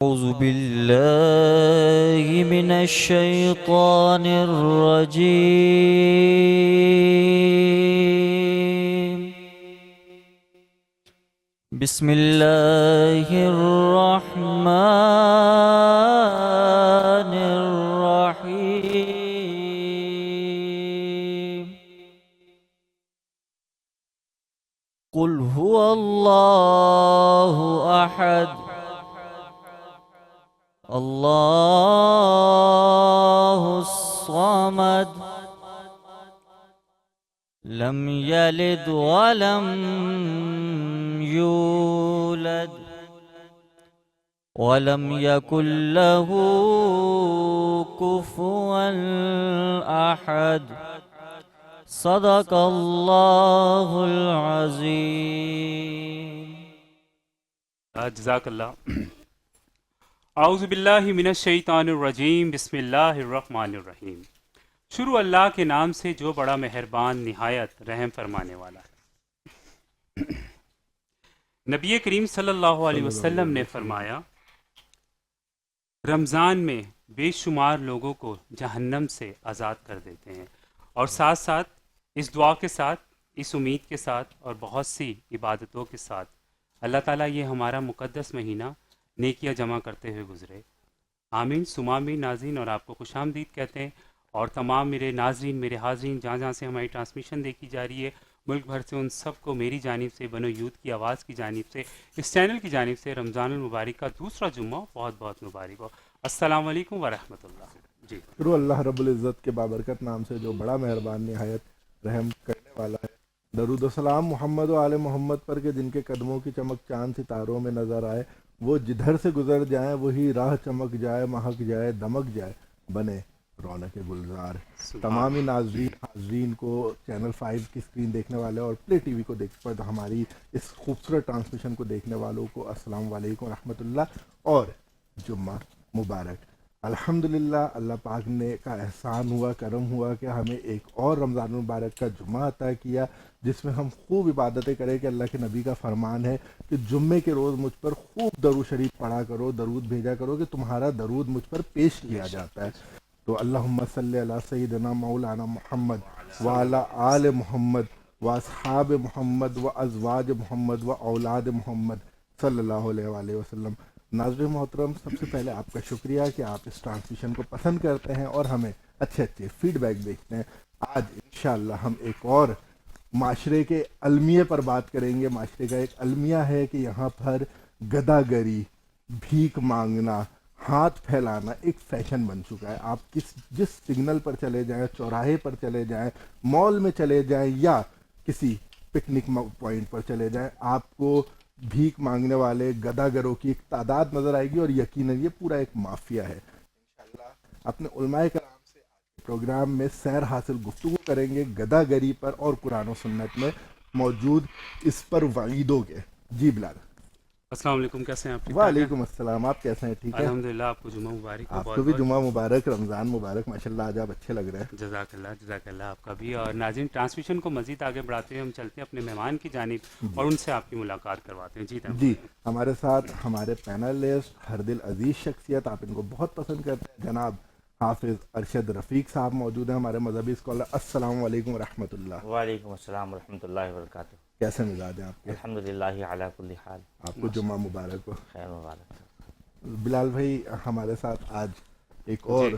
أعوذ بالله من الشيطان الرجيم. بسم الله الرحمن الرحيم. قل هو الله أحد الله الصمد لم يلد ولم يولد ولم يكن له كفوا أحد. صدق الله العظيم. جزاک اللہ. اعوذ باللہ من الشیطان الرجیم. بسم اللہ الرحمن الرحیم. شروع اللہ کے نام سے جو بڑا مہربان نہایت رحم فرمانے والا ہے. نبی کریم صلی اللہ علیہ وسلم نے فرمایا رمضان میں بے شمار لوگوں کو جہنم سے آزاد کر دیتے ہیں، اور ساتھ ساتھ اس دعا کے ساتھ، اس امید کے ساتھ اور بہت سی عبادتوں کے ساتھ اللہ تعالیٰ یہ ہمارا مقدس مہینہ نیکیاں جمع کرتے ہوئے گزرے. آمین ثم آمین. ناظرین اور آپ کو خوش آمدید کہتے ہیں، اور تمام میرے ناظرین، میرے حاضرین جہاں جہاں سے ہماری ٹرانسمیشن دیکھی جا رہی ہے ملک بھر سے، ان سب کو میری جانب سے، بنو یوتھ کی آواز کی جانب سے، اس چینل کی جانب سے رمضان المبارک کا دوسرا جمعہ بہت بہت مبارک ہو. السلام علیکم ورحمۃ اللہ. جی شروع اللہ رب العزت کے بابرکت نام سے جو بڑا مہربان نہایت رحم کرنے والا ہے. درود و سلام محمد و آل محمد پر کہ جن کے قدموں کی چمک چاند ستاروں میں نظر آئے، وہ جدھر سے گزر جائیں وہی راہ چمک جائے، مہک جائے، دمک جائے، بنے رونق گلزار. تمامی ناظرین حاضرین کو، چینل 5 کی اسکرین دیکھنے والے اور پلے ٹی وی کو دیکھ پر ہماری اس خوبصورت ٹرانسمیشن کو دیکھنے والوں کو السلام علیکم ورحمۃ اللہ اور جمعہ مبارک. الحمدللہ اللہ پاک نے کا احسان ہوا، کرم ہوا کہ ہمیں ایک اور رمضان المبارک کا جمعہ عطا کیا جس میں ہم خوب عبادتیں کریں کہ اللہ کے نبی کا فرمان ہے کہ جمعے کے روز مجھ پر خوب درود شریف پڑھا کرو، درود بھیجا کرو کہ تمہارا درود مجھ پر پیش کیا جاتا ہے. تو اللہم صلی علی سیدنا مولانا محمد وعلی آل محمد و اصحاب محمد و ازواج محمد و اولاد محمد صلی اللہ علیہ وآلہ وسلم. ناظرین محترم، سب سے پہلے آپ کا شکریہ کہ آپ اس ٹرانسمیشن کو پسند کرتے ہیں اور ہمیں اچھے اچھے فیڈ بیک دیکھتے ہیں. آج انشاءاللہ ہم ایک اور معاشرے کے المیے پر بات کریں گے. معاشرے کا ایک المیہ ہے کہ یہاں پر گداگری، بھیک مانگنا، ہاتھ پھیلانا ایک فیشن بن چکا ہے. آپ جس سگنل پر چلے جائیں، چوراہے پر چلے جائیں، مال میں چلے جائیں یا کسی پکنک پوائنٹ پر چلے جائیں، آپ کو بھیک مانگنے والے گداگروں کی ایک تعداد نظر آئے گی، اور یقیناً یہ پورا ایک مافیا ہے. انشاءاللہ اپنے علماء کرام سے آج کے پروگرام میں سیر حاصل گفتگو کریں گے گداگری پر اور قرآن و سنت میں موجود اس پر وعیدوں کے. جی بلال. السلام علیکم، کیسے ہیں آپ؟ وعلیکم السلام، آپ کیسے ہیں؟ ٹھیک ہے الحمدللہ. آپ کو جمعہ مبارک ہو. آپ کو بھی جمعہ مبارک، رمضان مبارک. ماشاءاللہ آج آپ اچھے لگ رہے ہیں. جزاک اللہ، جزاک اللہ آپ کا بھی. اور ناظرین ٹرانسمیشن کو مزید آگے بڑھاتے ہوئے ہم چلتے ہیں اپنے مہمان کی جانب اور ان سے آپ کی ملاقات کرواتے ہیں. جی ہمارے ساتھ ہمارے پینلسٹ ہر دل عزیز شخصیت، آپ ان کو بہت پسند کرتے ہیں، جناب حافظ ارشد رفیق صاحب موجود ہیں، ہمارے مذہبی اسکالر. السلام علیکم ورحمۃ اللہ. وعلیکم السلام ورحمۃ اللہ وبرکاتہ. کیسے مزاج ہیں آپ کے؟ الحمدللہ علی کل حال. آپ کو جمعہ مبارک ہو. خیر مبارک. بلال بھائی ہمارے ساتھ آج ایک اور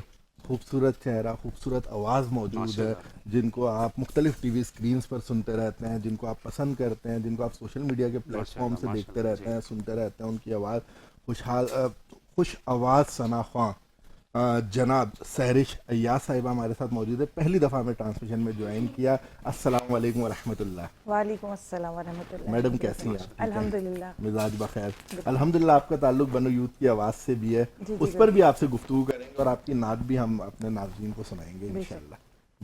خوبصورت چہرہ، خوبصورت آواز موجود ہے، جن کو آپ مختلف ٹی وی اسکرینز پر سنتے رہتے ہیں، جن کو آپ پسند کرتے ہیں، جن کو آپ سوشل میڈیا کے پلیٹ فارم سے دیکھتے رہتے ہیں، سنتے رہتے ہیں. ان کی آواز خوش آواز ثنا خواں جناب سہرش ایاز صاحبہ ہمارے ساتھ موجود ہے. پہلی دفعہ میں ٹرانسمیشن میں جوائن کیا. السلام علیکم ورحمۃ اللہ. وعلیکم السلام ورحمۃ اللہ. میڈم کیسی ہیں آپ؟ الحمدللہ مزاج بخیر. الحمدللہ آپ کا تعلق بنو یوتھ کی آواز سے بھی ہے، اس پر بھی آپ سے گفتگو کریں گے اور آپ کی نعت بھی ہم اپنے ناظرین کو سنائیں گے انشاءاللہ.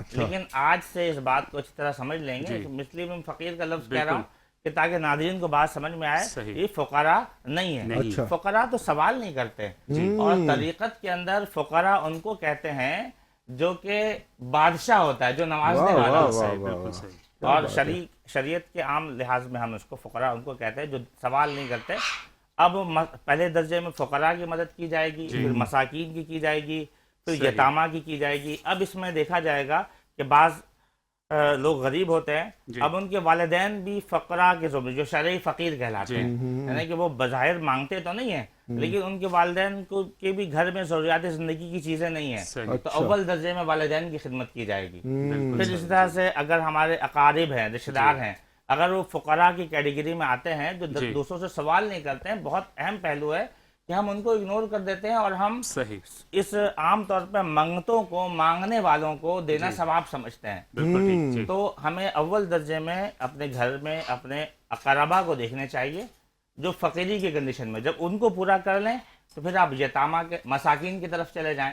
اچھا۔ لیکن آج سے اس بات کو اچھی طرح سمجھ لیں گے. مثلی میں فقیر کا لفظ کہہ رہا ہوں کہ تاکہ ناظرین کو بات سمجھ میں آئے. صحیح. یہ فقراء نہیں ہے. اچھا۔ فقراء تو سوال نہیں کرتے. اور طریقت کے اندر فقراء ان کو کہتے ہیں جو کہ بادشاہ ہوتا ہے، جو نوازنے واہ والا واہ ہوتا ہے. واہ واہ بالکل واہ۔ صحیح. اور شریعت کے عام لحاظ میں ہم اس کو فقراء ان کو کہتے ہیں جو سوال نہیں کرتے. اب پہلے درجے میں فقراء کی مدد کی جائے گی، پھر مساکین کی جائے گی، پھر یتامہ کی جائے گی. اب اس میں دیکھا جائے گا کہ بعض لوگ غریب ہوتے ہیں، اب ان کے والدین بھی فقراء کے زمرے، جو شرعی فقیر کہلاتے ہیں، یعنی کہ وہ بظاہر مانگتے تو نہیں ہیں لیکن ان کے والدین کو کے بھی گھر میں ضروریات زندگی کی چیزیں نہیں ہیں، تو اول درجے میں والدین کی خدمت کی جائے گی. پھر اسی طرح سے اگر ہمارے اقارب ہیں، رشتہ دار ہیں، اگر وہ فقراء کی کیٹیگری میں آتے ہیں جو دوسروں سے سوال نہیں کرتے ہیں، بہت اہم پہلو ہے کہ ہم ان کو اگنور کر دیتے ہیں اور ہم اس عام طور پہ منگتوں کو، مانگنے والوں کو دینا ثواب سمجھتے ہیں. بالکل ٹھیک. تو ہمیں اول درجے میں اپنے گھر میں اپنے اقربا کو دیکھنے چاہیے جو فقیری کی کنڈیشن میں. جب ان کو پورا کر لیں تو پھر آپ یتامہ کے مساکین کی طرف چلے جائیں،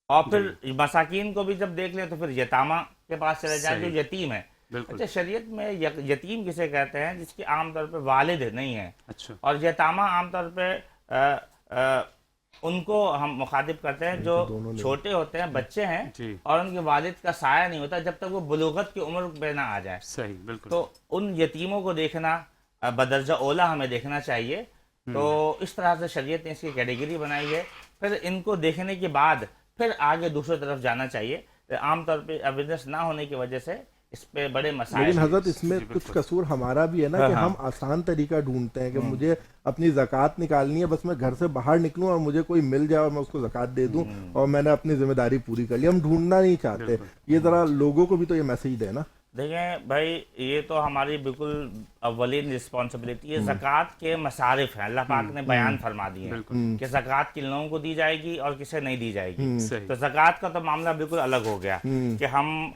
اور پھر مساکین کو بھی جب دیکھ لیں تو پھر یتامہ کے پاس چلے جائیں جو یتیم ہے. اچھا، شریعت میں یتیم کسے کہتے ہیں؟ جس کے عام طور پہ والد نہیں ہیں. اچھا. اور یتامہ عام طور پہ ان کو ہم مخاطب کرتے ہیں جو چھوٹے ہوتے ہیں، بچے ہیں، اور ان کے والد کا سایہ نہیں ہوتا جب تک وہ بلوغت کی عمر پہ نہ آ جائے. صحیح. بالکل. تو ان یتیموں کو دیکھنا بدرجہ اولا ہمیں دیکھنا چاہیے. تو اس طرح سے شریعت نے اس کی کیٹیگری بنائی ہے. پھر ان کو دیکھنے کے بعد پھر آگے دوسری طرف جانا چاہیے. عام طور پہ اویئرنیس نہ ہونے کی وجہ سے اس پہ بڑے مسائل. لیکن حضرت اس میں کچھ قصور ہمارا بھی ہے نا کہ ہم آسان طریقہ ڈھونڈتے ہیں کہ مجھے اپنی زکوٰۃ نکالنی ہے، بس میں گھر سے باہر نکلوں اور مجھے کوئی مل جائے اور میں اس کو زکوٰۃ دے دوں اور میں نے اپنی ذمہ داری پوری کر لی. ہم ڈھونڈنا نہیں چاہتے. یہ ذرا لوگوں کو بھی تو یہ میسج دے نا. دیکھیں بھائی، یہ تو ہماری بالکل اولین رسپانسبلٹی ہے. زکوٰۃ کے مصارف ہیں، اللہ پاک نے بیان فرما دیے ہیں کہ زکوٰۃ کن لوگوں کو دی جائے گی اور کسے نہیں دی جائے گی. تو زکوٰۃ کا تو معاملہ بالکل الگ ہو گیا کہ ہم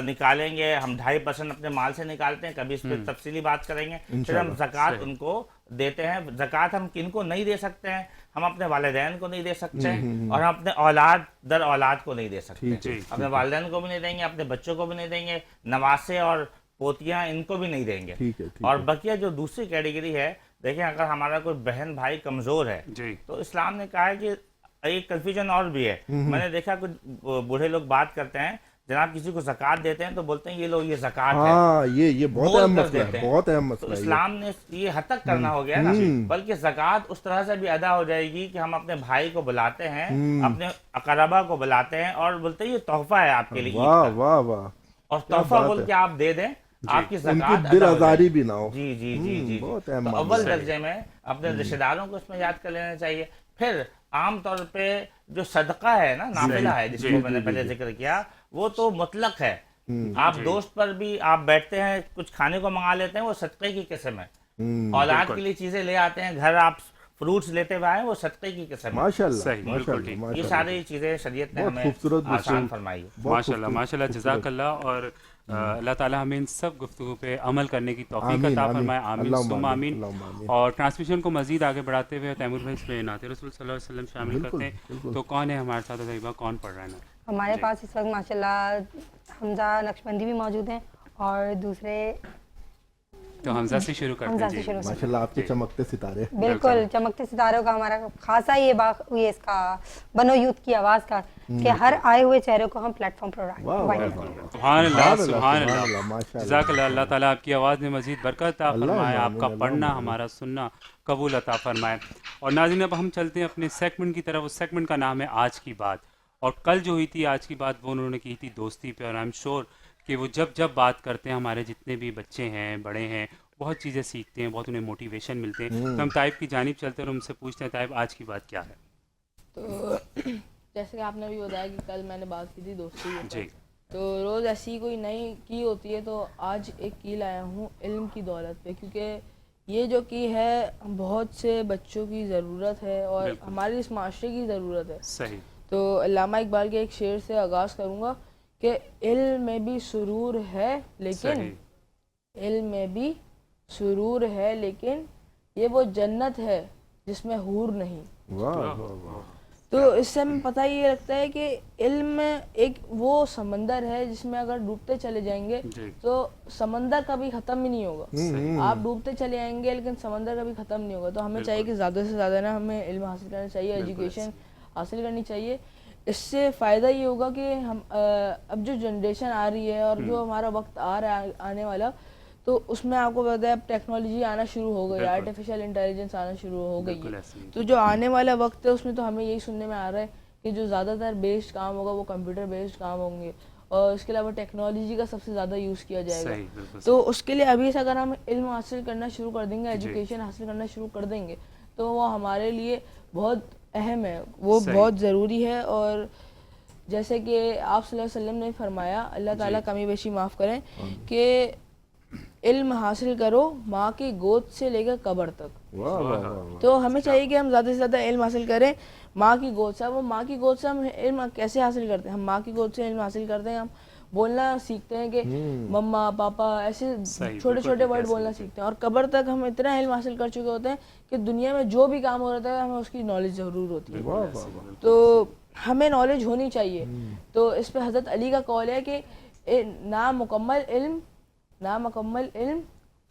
نکالیں گے. ہم 2.5% اپنے مال سے نکالتے ہیں، کبھی اس پہ تفصیلی بات کریں گے. پھر ہم زکوٰۃ ان کو دیتے ہیں. زکوٰۃ ہم کن کو نہیں دے سکتے ہیں؟ ہم اپنے والدین کو نہیں دے سکتے اور ہم اپنے اولاد در اولاد کو نہیں دے سکتے. اپنے والدین کو بھی نہیں دیں گے، اپنے بچوں کو بھی نہیں دیں گے، نواسے اور پوتیاں ان کو بھی نہیں دیں گے. اور بقیہ جو دوسری کیٹیگری ہے، دیکھیں اگر ہمارا کوئی بہن بھائی کمزور ہے تو اسلام نے کہا ہے کہ ایک کنفیوژن اور بھی ہے. میں نے دیکھا کچھ بوڑھے لوگ بات کرتے ہیں، جناب کسی کو زکوٰۃ دیتے ہیں تو بولتے ہیں یہ لو یہ زکوٰۃ ہے. ہاں، یہ بہت اہم مسئلہ ہے، بہت اہم مسئلہ ہے. اسلام نے یہ حد تک کرنا ہو گیا نا. بلکہ زکوٰۃ اس طرح سے بھی ادا ہو جائے گی کہ ہم اپنے بھائی کو بلاتے ہیں، اپنے اقربا کو بلاتے ہیں اور بولتے ہیں یہ تحفہ ہے آپ کے لیے. واہ واہ واہ. اور تحفہ بول کے آپ دے دیں، آپ کی زکوٰۃ دل آزاری بھی نہ ہو. جی جی جی جی. بہت اہم. تو اول درجے میں اپنے رشتہ داروں کو اس میں یاد کر لینا چاہیے. پھر عام طور پہ جو صدقہ ہے نا، نافلہ ہے، جس کو میں نے پہلے ذکر کیا، وہ تو مطلق ہے. آپ دوست پر بھی آپ بیٹھتے ہیں، کچھ کھانے کو منگا لیتے ہیں، وہ صدقے کی قسم ہے. اولاد کے لیے چیزیں لے آتے ہیں، گھر آپ فروٹس لیتے ہوئے آئے، وہ صدقے کی قسم ہے. ماشاءاللہ. یہ ساری چیزیں شریعت نے ہمیں آسان فرمائی. ماشاءاللہ ماشاءاللہ. جزاک اللہ. اور اللہ تعالیٰ ہمیں ان سب گفتگو پہ عمل کرنے کی توفیق عطا فرمائے. آمین ثم آمین. اور ٹرانسمیشن کو مزید آگے بڑھاتے ہوئے تیمور بھائی اس میں نعت رسول صلی اللہ علیہ وسلم شامل کرتے ہیں. تو کون ہے ہمارے ساتھ طیبہ، کون پڑھ رہا ہے؟ ہمارے پاس اس وقت ماشاءاللہ حمزہ نقشبندی بھی موجود ہیں اور دوسرے. تو حمزہ سے شروع کرتے ہیں. ماشاءاللہ آپ کے چمکتے ستارے. بالکل چمکتے ستاروں کا ہمارا خاصا یہ اس کا بنو یوتھ کی آواز کا کہ ہر آئے ہوئے چہروں کو ہم پلیٹ فارم پرووائڈ کریں. سبحان اللہ سبحان اللہ. جزاک اللہ. اللہ تعالیٰ آپ کی آواز میں مزید برکت عطا فرمائے، آپ کا پڑھنا ہمارا سننا قبول عطا فرمائے. اور ناظرین اب ہم چلتے ہیں اپنے سیگمنٹ کی طرف. اس سیگمنٹ کا نام ہے آج کی بات. اور کل جو ہوئی تھی آج کی بات، وہ انہوں نے کی تھی دوستی پہ. اور آئی ایم شیور کہ وہ جب بات کرتے ہیں، ہمارے جتنے بھی بچے ہیں، بڑے ہیں، بہت چیزیں سیکھتے ہیں، بہت انہیں موٹیویشن ملتے ہیں. تو ہم طائب کی جانب چلتے ہیں اور ان سے پوچھتے ہیں طائب آج کی بات کیا ہے؟ تو جیسے کہ آپ نے بھی بتایا کہ کل میں نے بات کی تھی دوستی کے، تو روز ایسی کوئی نئی کی ہوتی ہے، تو آج ایک کی لایا ہوں علم کی دولت پہ، کیونکہ یہ جو کی ہے بہت سے بچوں کی ضرورت ہے اور ہماری اس معاشرے کی ضرورت ہے. صحیح. تو علامہ اقبال کے ایک شعر سے آغاز کروں گا کہ علم میں بھی سرور ہے لیکن علم میں بھی سرور ہے لیکن یہ وہ جنت ہے جس میں حور نہیں. تو اس سے ہمیں پتہ یہ لگتا ہے کہ علم ایک وہ سمندر ہے جس میں اگر ڈوبتے چلے جائیں گے جی تو سمندر کبھی ختم ہی نہیں ہوگا. آپ ڈوبتے چلے آئیں گے لیکن سمندر کبھی ختم نہیں ہوگا. تو ہمیں چاہیے کہ زیادہ سے زیادہ نا ہمیں علم حاصل کرنا چاہیے, ایجوکیشن حاصل کرنی چاہیے. اس سے فائدہ یہ ہوگا کہ ہم اب جو جنریشن آ رہی ہے اور جو ہمارا وقت آ رہا ہے آنے والا, تو اس میں آپ کو پتہ ہے اب ٹیکنالوجی آنا شروع ہو گئی, آرٹیفیشیل انٹیلیجنس آنا شروع ہو گئی ہے. تو جو آنے والا وقت ہے اس میں تو ہمیں یہی سننے میں آ رہا ہے کہ جو زیادہ تر بیسڈ کام ہوگا وہ کمپیوٹر بیسڈ کام ہوں گے, اور اس کے علاوہ ٹیکنالوجی کا سب سے زیادہ یوز کیا جائے گا. تو اس کے لیے ابھی سے اگر ہم علم حاصل کرنا شروع کر دیں گے, ایجوکیشن حاصل کرنا شروع کر دیں گے, تو وہ ہمارے لیے بہت اہم ہے, وہ بہت ضروری ہے. اور جیسے کہ آپ صلی اللہ علیہ وسلم نے فرمایا, اللہ تعالیٰ کمی بیشی معاف کریں, کہ علم حاصل کرو ماں کی گود سے لے کر قبر تک. تو ہمیں چاہیے کہ ہم زیادہ سے زیادہ علم حاصل کریں ماں کی گود سے. وہ ماں کی گود سے ہم علم کیسے حاصل کرتے ہیں؟ ہم ماں کی گود سے علم حاصل کرتے ہیں, ہم بولنا سیکھتے ہیں کہ مما پاپا ایسے چھوٹے چھوٹے ورڈ بولنا سیکھتے ہیں. اور قبر تک ہم اتنا علم حاصل کر چکے ہوتے ہیں کہ دنیا میں جو بھی کام ہو رہا ہے ہمیں اس کی نالج ضرور ہوتی ہے. تو ہمیں نالج ہونی چاہیے. تو اس پہ حضرت علی کا قول ہے کہ نامکمل علم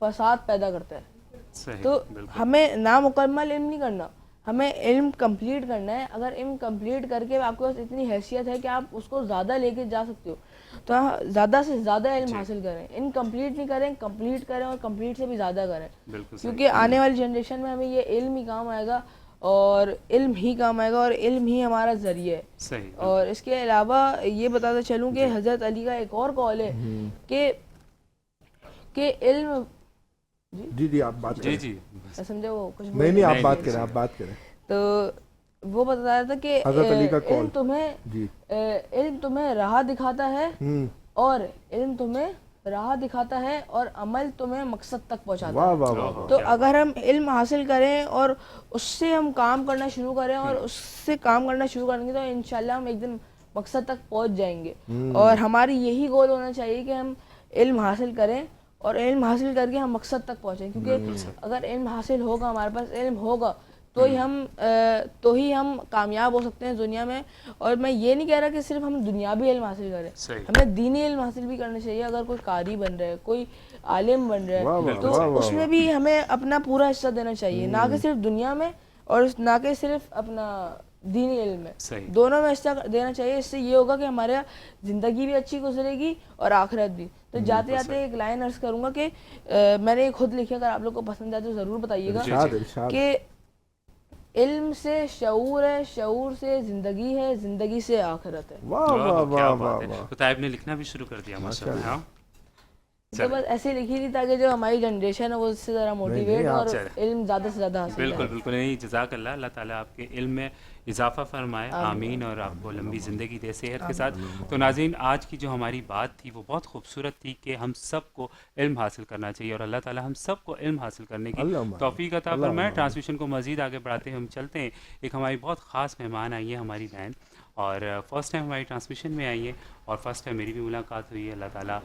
فساد پیدا کرتا ہے. تو ہمیں نامکمل علم نہیں کرنا, ہمیں علم کمپلیٹ کرنا ہے. اگر علم کمپلیٹ کر کے آپ کے پاس اتنی حیثیت ہے کہ آپ اس کو زیادہ لے کے جا سکتے ہو, تو زیادہ سے زیادہ علم حاصل کریں. انکمپلیٹ نہیں کریں, کمپلیٹ کریں, اور کمپلیٹ سے بھی زیادہ کریں, کیونکہ آنے والی جنریشن میں ہمیں یہ علم ہی کام آئے گا, اور علم ہی کام آئے گا, اور علم ہی ہمارا ذریعہ ہے. اور اس کے علاوہ یہ بتاتا چلوں کہ حضرت علی کا ایک اور قول ہے کہ علم جی آپ بات کریں. جی سمجھے, وہ کچھ نہیں آپ بات کریں. تو وہ بتا رہا تھا کہ علم تمہیں راہ دکھاتا ہے, اور علم تمہیں راہ دکھاتا ہے, اور عمل تمہیں مقصد تک پہنچاتا ہے. تو اگر ہم علم حاصل کریں اور اس سے ہم کام کرنا شروع کریں, اور اس سے کام کرنا شروع کریں گے, تو انشاءاللہ ہم ایک دن مقصد تک پہنچ جائیں گے. اور ہماری یہی گول ہونا چاہیے کہ ہم علم حاصل کریں, اور علم حاصل کر کے ہم مقصد تک پہنچیں. کیونکہ اگر علم حاصل ہوگا, ہمارے پاس علم ہوگا, تو ہی ہم کامیاب ہو سکتے ہیں دنیا میں. اور میں یہ نہیں کہہ رہا کہ صرف ہم دنیاوی علم حاصل کریں, ہمیں دینی علم حاصل بھی کرنا چاہیے. اگر کوئی قاری بن رہا ہے, کوئی عالم بن رہا ہے, تو اس میں بھی ہمیں اپنا پورا حصہ دینا چاہیے, نہ کہ صرف دنیا میں اور نہ کہ صرف اپنا دینی علم میں, دونوں میں حصہ دینا چاہیے. اس سے یہ ہوگا کہ ہمارے زندگی بھی اچھی گزرے گی اور آخرت بھی. تو جاتے جاتے ایک لائن عرض کروں گا کہ میں نے خود لکھی, اگر آپ لوگ کو پسند آئے تو ضرور بتائیے گا, کہ علم سے شعور ہے, شعور سے زندگی ہے, زندگی سے آخرت ہے. تو طائب نے لکھنا بھی شروع کر دیا ماشاءاللہ. تو بس ایسے لکھی تھی تاکہ جو ہماری جنریشن ہے وہ اس سے ذرا موٹیویٹ اور علم زیادہ سے زیادہ حاصل کرے. بالکل نہیں, جزاک اللہ, اللہ تعالیٰ آپ کے علم میں اضافہ فرمائے, آمین, اور آپ کو لمبی زندگی دے صحت کے ساتھ. تو ناظرین, آج کی جو ہماری بات تھی وہ بہت خوبصورت تھی کہ ہم سب کو علم حاصل کرنا چاہیے, اور اللہ تعالیٰ ہم سب کو علم حاصل کرنے کی توفیق عطا فرمائے. ٹرانسمیشن کو مزید آگے بڑھاتے ہیں, ہم چلتے ہیں. ایک ہماری بہت خاص مہمان آئی ہیں, ہماری بہن, اور فرسٹ ٹائم ہماری ٹرانسمیشن میں آئی ہیں, اور فرسٹ ٹائم میری بھی ملاقات ہوئی ہے. اللہ تعالیٰ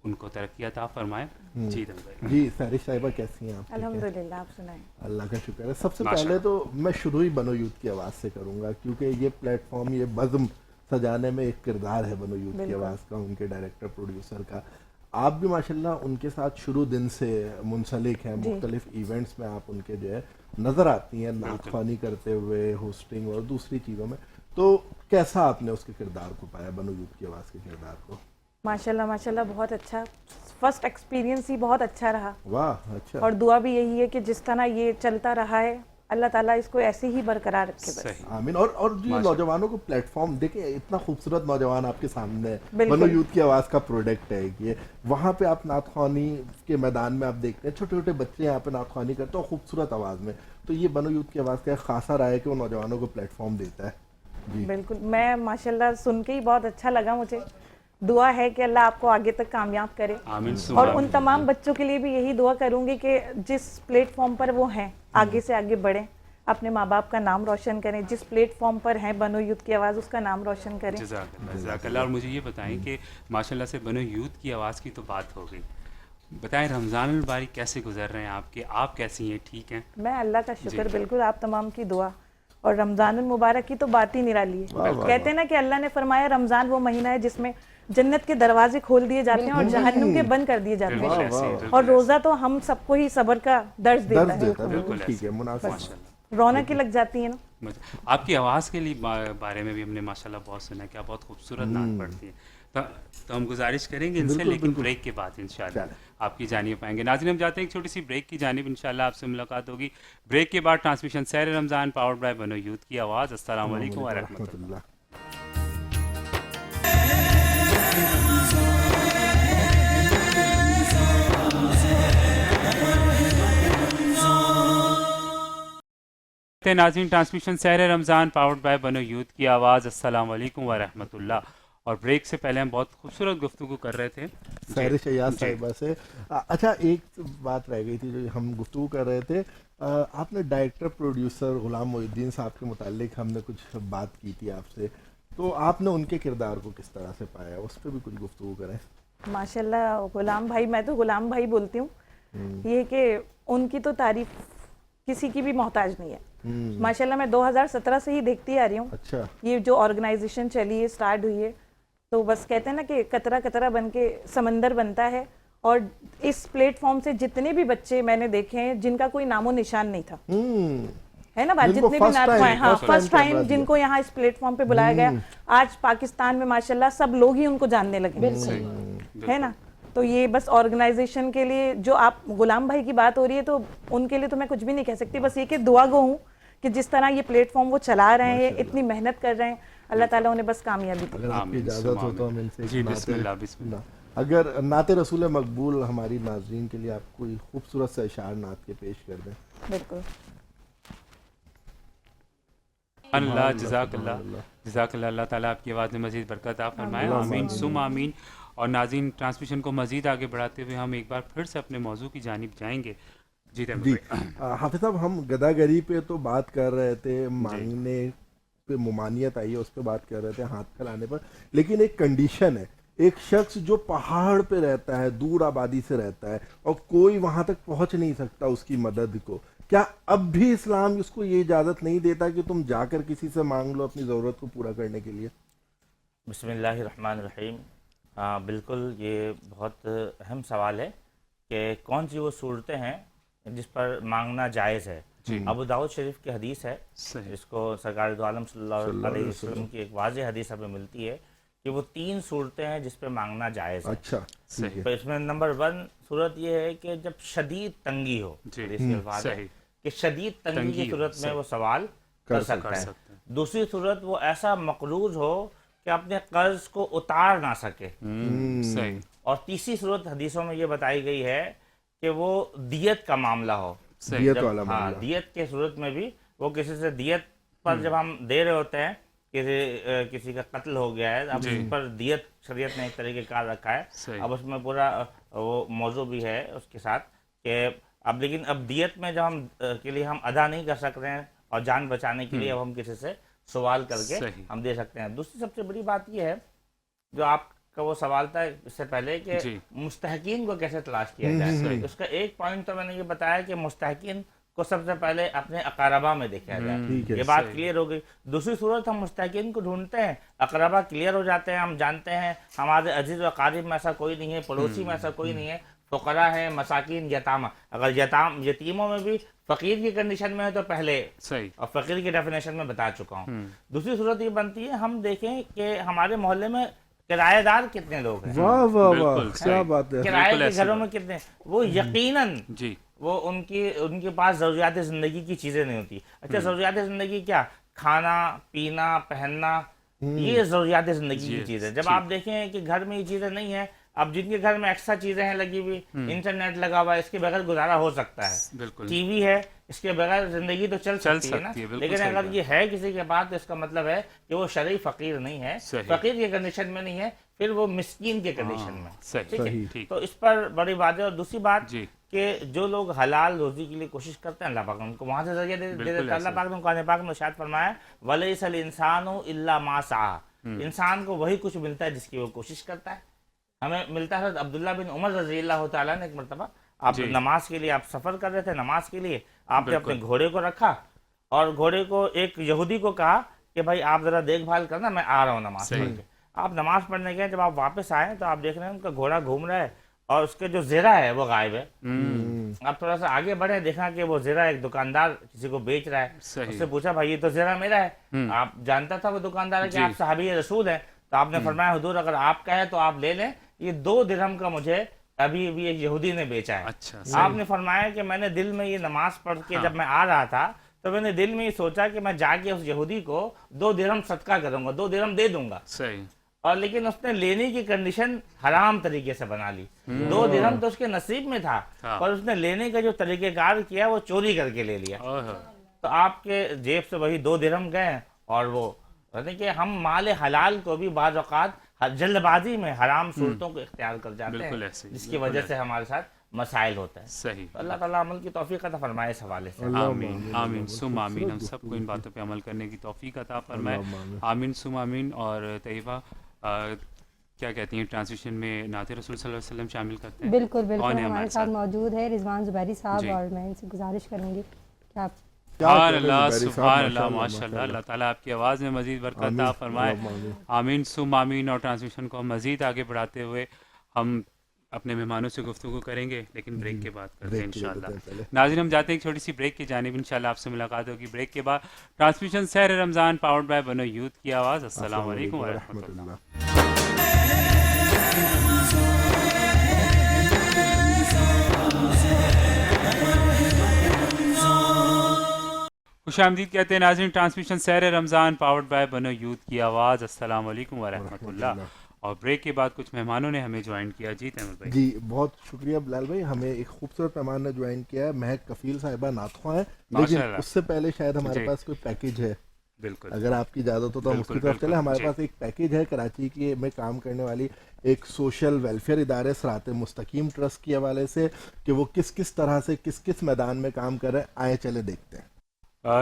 ان کو ترقی عطا فرمائے. جی سہرش صاحبہ کیسی ہیں آپ؟ الحمدللہ, آپ سنائیں. اللہ کا شکر ہے. سب سے پہلے تو میں شروع ہی بنو یوتھ کی آواز سے کروں گا, کیونکہ یہ پلیٹ فارم, یہ بزم سجانے میں ایک کردار ہے بنو یوتھ کی آواز کا, ان کے ڈائریکٹر پروڈیوسر کا. آپ بھی ماشاءاللہ ان کے ساتھ شروع دن سے منسلک ہیں, مختلف ایونٹس میں آپ ان کے جو ہے نظر آتی ہیں, نعت خوانی کرتے ہوئے, ہوسٹنگ اور دوسری چیزوں میں. تو کیسا آپ نے اس کے کردار کو پایا, بنو یوتھ کی آواز کے کردار کو؟ ماشاءاللہ بہت اچھا. فرسٹ ایکسپیرینس ہی بہت اچھا رہا. واہ, اچھا. اور دعا بھی یہی ہے کہ جس طرح یہ چلتا رہا ہے, اللہ تعالیٰ اس کو ایسے ہی برقرار رکھے بس. آمین. اور جو نوجوانوں کو پلیٹ فارم دیکھیں, اتنا خوبصورت نوجوان آپ کے سامنے ہے, بنو یوتھ کی آواز کا پروڈکٹ ہے یہ. وہاں پہ آپ نعت خوانی کے میدان میں آپ دیکھتے ہیں چھوٹے چھوٹے بچے یہاں پہ نعت خوانی کرتے ہیں خوبصورت آواز میں. تو یہ بنو یوتھ کی آواز کا ایک خاصا رہا ہے کہ وہ نوجوانوں کو پلیٹ فارم دیتا ہے. جی بالکل, میں ماشاءاللہ سن کے ہی بہت اچھا لگا مجھے. دعا ہے کہ اللہ آپ کو آگے تک کامیاب کرے, اور ان تمام بچوں کے لیے بھی یہی دعا کروں گی کہ جس پلیٹ فارم پر وہ ہیں آگے سے آگے بڑھیں, اپنے ماں باپ کا نام روشن کریں. جس پلیٹ فارم پر ہیں بنو یوتھ کی آواز, اس کا نام روشن کریں. جزاک اللہ. اور مجھے یہ بتائیں کہ ماشاءاللہ سے بنو یوتھ کی آواز کی تو بات ہو گئی, بتائیں رمضان المبارک کیسے گزر رہے ہیں آپ کے, آپ کیسی ہیں, ٹھیک ہیں؟ میں اللہ کا شکر, بالکل آپ تمام کی دعا. اور رمضان المبارک کی تو بات ہی نرالی ہے. کہتے ہیں نا کہ اللہ نے فرمایا رمضان وہ مہینہ ہے جس میں جنت کے دروازے کھول دیے جاتے ہیں اور جہنم کے بند کر دیے جاتے ہیں. اور روزہ تو ہم سب کو ہی صبر کا درس دیتا ہے, بالکل ٹھیک ہے, مناسب. رونقیں لگ جاتی ہیں نا. آپ کی آواز کے لیے بارے میں بھی ہم نے ماشاءاللہ بہت سنا ہے کہ آپ بہت خوبصورت نعت پڑھتی ہیں, تو ہم گزارش کریں گے ان سے, لیکن بریک کے بعد انشاءاللہ آپ کی جانب پائیں گے. ناظرین ہم جاتے ہیں ایک چھوٹی سی بریک کی جانب, انشاءاللہ آپ سے ملاقات ہوگی بریک کے بعد. ٹرانسمیشن سحر رمضان پاورڈ بائی بنو یوتھ کی آواز. السلام علیکم ورحمۃ اللہ. ناظرین ٹرانسمیشن سحر رمضان پاورڈ بائی بنو یوتھ کی آواز. السلام علیکم ورحمۃ اللہ. اور بریک سے پہلے ہم بہت خوبصورت گفتگو کر رہے تھے سحر شیاد صاحبہ سے. اچھا ایک بات رہ گئی تھی جو ہم گفتگو کر رہے تھے, آپ نے ڈائریکٹر پروڈیوسر غلام محی الدین صاحب کے متعلق ہم نے کچھ بات کی تھی آپ سے, تو آپ نے ان کے کردار کو کس طرح سے پایا, اس پہ بھی کچھ گفتگو کریں. ماشاءاللہ غلام بھائی, میں تو غلام بھائی بولتی ہوں, یہ کہ ان کی تو تعریف کسی کی بھی محتاج نہیں ہے. ماشاءاللہ میں 2017 سے ہی دیکھتی آ رہی ہوں. اچھا, یہ جو آرگنائزیشن چلی ہے, اسٹارٹ ہوئی ہے, تو بس کہتے ہیں نا کہ قطرہ قطرہ بن کے سمندر بنتا ہے. اور اس پلیٹ فارم سے جتنے بھی بچے میں نے دیکھے ہیں جن کا کوئی نام و نشان نہیں تھا, ہے نا بات, جتنے بھی نعت خوائیں, ہاں فرسٹ ٹائم جن کو یہاں اس پلیٹ فارم پہ بلایا گیا, آج پاکستان میں ماشاءاللہ سب لوگ ہی ان کو جاننے لگے, ہے نا. تو یہ بس آرگنائزیشن کے لیے جو آپ غلام بھائی کی بات ہو رہی ہے, تو ان کے لیے تو میں کچھ بھی نہیں کہہ سکتی, بس یہ کہ دعا گو ہوں کہ جس طرح یہ پلیٹ فارم وہ چلا رہے ہیں, اتنی محنت کر رہے ہیں, اللہ تعالیٰ انہیں بس کامیابی دے. اگر آپ کی اجازت ہو تو ہم ان سے جی بسم اللہ بسم اللہ. اگر نعت رسول مقبول ہماری ناظرین کے لیے آپ کوئی خوبصورت سے اشعار نعت کے پیش کر دیں. بالکل. اللہ جزاک اللہ, اللہ تعالیٰ آپ کی آواز میں مزید برکت عطا فرمائے. آمین ثم آمین. اور ناظرین ٹرانسمیشن کو مزید آگے بڑھاتے ہوئے ہم ایک بار پھر سے اپنے موضوع کی جانب جائیں گے. جی حافظ صاحب, ہم گداگری پہ تو بات کر رہے تھے, مانگنے پہ ممانعت آئی ہے اس پہ بات کر رہے تھے, ہاتھ پھیلانے پر, لیکن ایک کنڈیشن ہے, ایک شخص جو پہاڑ پہ رہتا ہے, دور آبادی سے رہتا ہے, اور کوئی وہاں تک پہنچ نہیں سکتا اس کی مدد کو, کیا اب بھی اسلام اس کو یہ اجازت نہیں دیتا کہ تم جا کر کسی سے مانگ لو اپنی ضرورت کو پورا کرنے کے لیے؟ بسم اللہ الرحمن الرحیم. ہاں بالکل, یہ بہت اہم سوال ہے کہ کون سی وہ صورتیں ہیں جس پر مانگنا جائز ہے. ابو داؤد شریف کی حدیث ہے, جس کو سرکار دو عالم صلی اللہ علیہ وسلم کی ایک واضح حدیث ہمیں ملتی ہے کہ وہ 3 صورتیں ہیں جس پہ مانگنا جائز ہے. اچھا, تو اس میں نمبر 1 صورت یہ ہے کہ جب شدید تنگی ہو, کہ شدید تنگی کی صورت میں وہ سوال کر سکتا ہے. دوسری صورت وہ ایسا مقروض ہو کہ اپنے قرض کو اتار نہ سکے. اور تیسری صورت حدیثوں میں یہ بتائی گئی ہے کہ وہ دیت کا معاملہ ہو. ہاں, دیت کے صورت میں بھی وہ کسی سے دیت پر جب ہم دے رہے ہوتے ہیں, کسی کا قتل ہو گیا ہے, اب اس پر دیت شریعت نے ایک طریقے کار رکھا ہے. اب اس میں پورا وہ موضوع بھی ہے اس کے ساتھ کہ اب لیکن اب دیت میں جب ہم کے لیے ہم ادا نہیں کر سک رہے ہیں اور جان بچانے کے لیے اب ہم کسی سے سوال کر کے ہم دے سکتے ہیں. دوسری سب سے بڑی بات یہ ہے جو آپ کا وہ سوال تھا اس سے پہلے کہ مستحقین کو کیسے تلاش کیا جائے. اس کا ایک پوائنٹ تو میں نے یہ بتایا کہ مستحقین کو سب سے پہلے اپنے اقاربہ میں دیکھا جائے, یہ بات کلیئر ہو گئی. دوسری صورت ہم مستحقین کو ڈھونڈتے ہیں, اقربا کلیئر ہو جاتے ہیں, ہم جانتے ہیں ہمارے عزیز و اقارب میں ایسا کوئی نہیں ہے, پڑوسی میں ایسا کوئی نہیں ہے, فقراء ہیں, مساکین, یتامہ. اگر یتیموں میں بھی فقیر کی کنڈیشن میں ہے تو پہلے اور فقیر کی ڈیفینیشن میں بتا چکا ہوں. دوسری صورت یہ بنتی ہے ہم دیکھیں کہ ہمارے محلے میں کرایہ دار کتنے لوگ ہیں, کرایہ کے گھروں میں کتنے, وہ یقیناً وہ ان کے پاس ضروریات زندگی کی چیزیں نہیں ہوتی. اچھا, ضروریات زندگی کیا, کھانا پینا پہننا, یہ ضروریات زندگی کی چیزیں. جب آپ دیکھیں کہ گھر میں یہ چیزیں نہیں ہیں, اب جن کے گھر میں ایکسٹرا چیزیں ہیں لگی ہوئی, انٹرنیٹ لگا ہوا ہے, اس کے بغیر گزارا ہو سکتا ہے, ٹی وی ہے, اس کے بغیر زندگی تو چل سکتی ہے نا. لیکن اگر یہ ہے کسی کے پاس تو اس کا مطلب ہے کہ وہ شرعی فقیر نہیں ہے, فقیر کی کنڈیشن میں نہیں ہے, پھر وہ مسکین کی کنڈیشن میں. ٹھیک ہے, تو اس پر بڑی بات ہے. اور دوسری بات کہ جو لوگ حلال روزی کے لیے کوشش کرتے ہیں, اللہ پاک ان کو وہاں سے ذریعہ دے دیتا ہے. اللہ پاک نے قرآن پاک میں ارشاد فرمایا وَلَيْسَ الْإِنسَانُ إِلَّا مَا سَعَىٰ, انسان کو وہی کچھ ملتا ہے جس کی وہ کوشش کرتا ہے. ہمیں ملتا ہے عبداللہ بن عمر رضی اللہ تعالیٰ نے ایک مرتبہ آپ نماز کے لیے آپ سفر کر رہے تھے, نماز کے لیے آپ نے اپنے گھوڑے کو رکھا اور گھوڑے کو ایک یہودی کو کہا کہ بھائی آپ ذرا دیکھ بھال کرنا، میں آ رہا ہوں نماز پڑھ کے. آپ نماز پڑھنے گئے، جب آپ واپس آئے تو آپ دیکھ رہے ہیں ان کا گھوڑا گھوم رہا ہے اور اس کے جو زیرہ ہے وہ غائب ہے. آپ تھوڑا سا آگے بڑھے، دیکھا کہ وہ زیرہ ایک دکاندار کسی کو بیچ رہا ہے. اس سے پوچھا بھائی یہ تو زیرہ میرا ہے. آپ جانتا تھا وہ دکاندار ہے کہ آپ صحابی رسول ہیں، تو آپ نے فرمایا حضور اگر آپ کا ہے تو آپ لے لیں، یہ 2 درہم کا مجھے ابھی بھی ایک یہودی نے بیچا ہے. آپ نے فرمایا کہ میں نے دل میں یہ نماز پڑھ کے جب میں آ رہا تھا تو میں نے دل میں یہ سوچا کہ میں جا کے اس یہودی کو 2 درہم صدقہ کروں گا، 2 درہم دے دوں گا. اور لیکن اس نے لینے کی کنڈیشن حرام طریقے سے بنا لی. 2 درہم تو اس کے نصیب میں تھا، اور اس نے لینے کا جو طریقہ کار کیا وہ چوری کر کے لے لیا. تو آپ کے جیب سے وہی 2 درہم گئے. اور وہ یعنی کہ ہم مال حلال کو بھی بعض اوقات جلد بازی میں حرام صورتوں کو اختیار کر جاتے ہیں، جس کی وجہ سے ہمارے ساتھ مسائل ہوتا ہے. صحیح. اللہ تعالیٰ عمل کی توفیق عطا فرمائے اس حوالے سے. آمین آمین ثم آمین. ہم سب کو ان باتوں پہ عمل کرنے کی توفیق عطا فرمائے. آمین ثم آمین. اور طیبہ کیا کہتی ہیں ٹرانسلیشن میں نعت رسول صلی اللہ علیہ وسلم شامل کرتے ہیں؟ بالکل بالکل ہمارے ساتھ موجود ہے رضوان زبیری صاحب، اور میں ان سے گزارش کروں گی کہ آپ سبحان اللہ سبحان اللہ ماشاء اللہ. اللہ تعالیٰ آپ کی آواز میں مزید برکت عطا فرمائے. آمین ثم آمین. اور ٹرانسلیشن کو ہم مزید آگے بڑھاتے ہوئے ہم اپنے مہمانوں سے گفتگو کریں گے، لیکن بریک کے بعد کرتے ہیں انشاءاللہ. ناظرین ہم جاتے ہیں ایک چھوٹی سی بریک کی جانب، انشاءاللہ آپ سے ملاقات ہوگی بریک کے بعد. ٹرانسمیشن سحر رمضان پاورڈ بائی بنو یوتھ کی آواز. السلام علیکم ورحمۃ اللہ. خوش آمدید کہتے ہیں ناظرین ٹرانسمیشن سحر رمضان پاورڈ بائی بنو یوتھ کی آواز. السلام علیکم ورحمۃ اللہ. اور بریک کے بعد کچھ مہمانوں نے ہمیں جوائن کیا. جی تیمور بھائی. جی بہت شکریہ بلال بھائی. ہمیں ایک خوبصورت مہمان نے جوائن کیا ہے، مہک کفیل صاحبہ ناتخواں ہیں، لیکن اس سے پہلے شاید ہمارے پاس کوئی پیکیج ہے. بالکل اگر آپ کی اجازت ہو تو ہم اس کی طرف چلیں. ہمارے پاس ایک پیکیج ہے کراچی کی میں کام کرنے والی ایک سوشل ویلفیئر ادارے صراط مستقیم ٹرسٹ کے حوالے سے کہ وہ کس کس طرح سے کس کس میدان میں کام کر رہے ہیں. آئے چلے دیکھتے ہیں.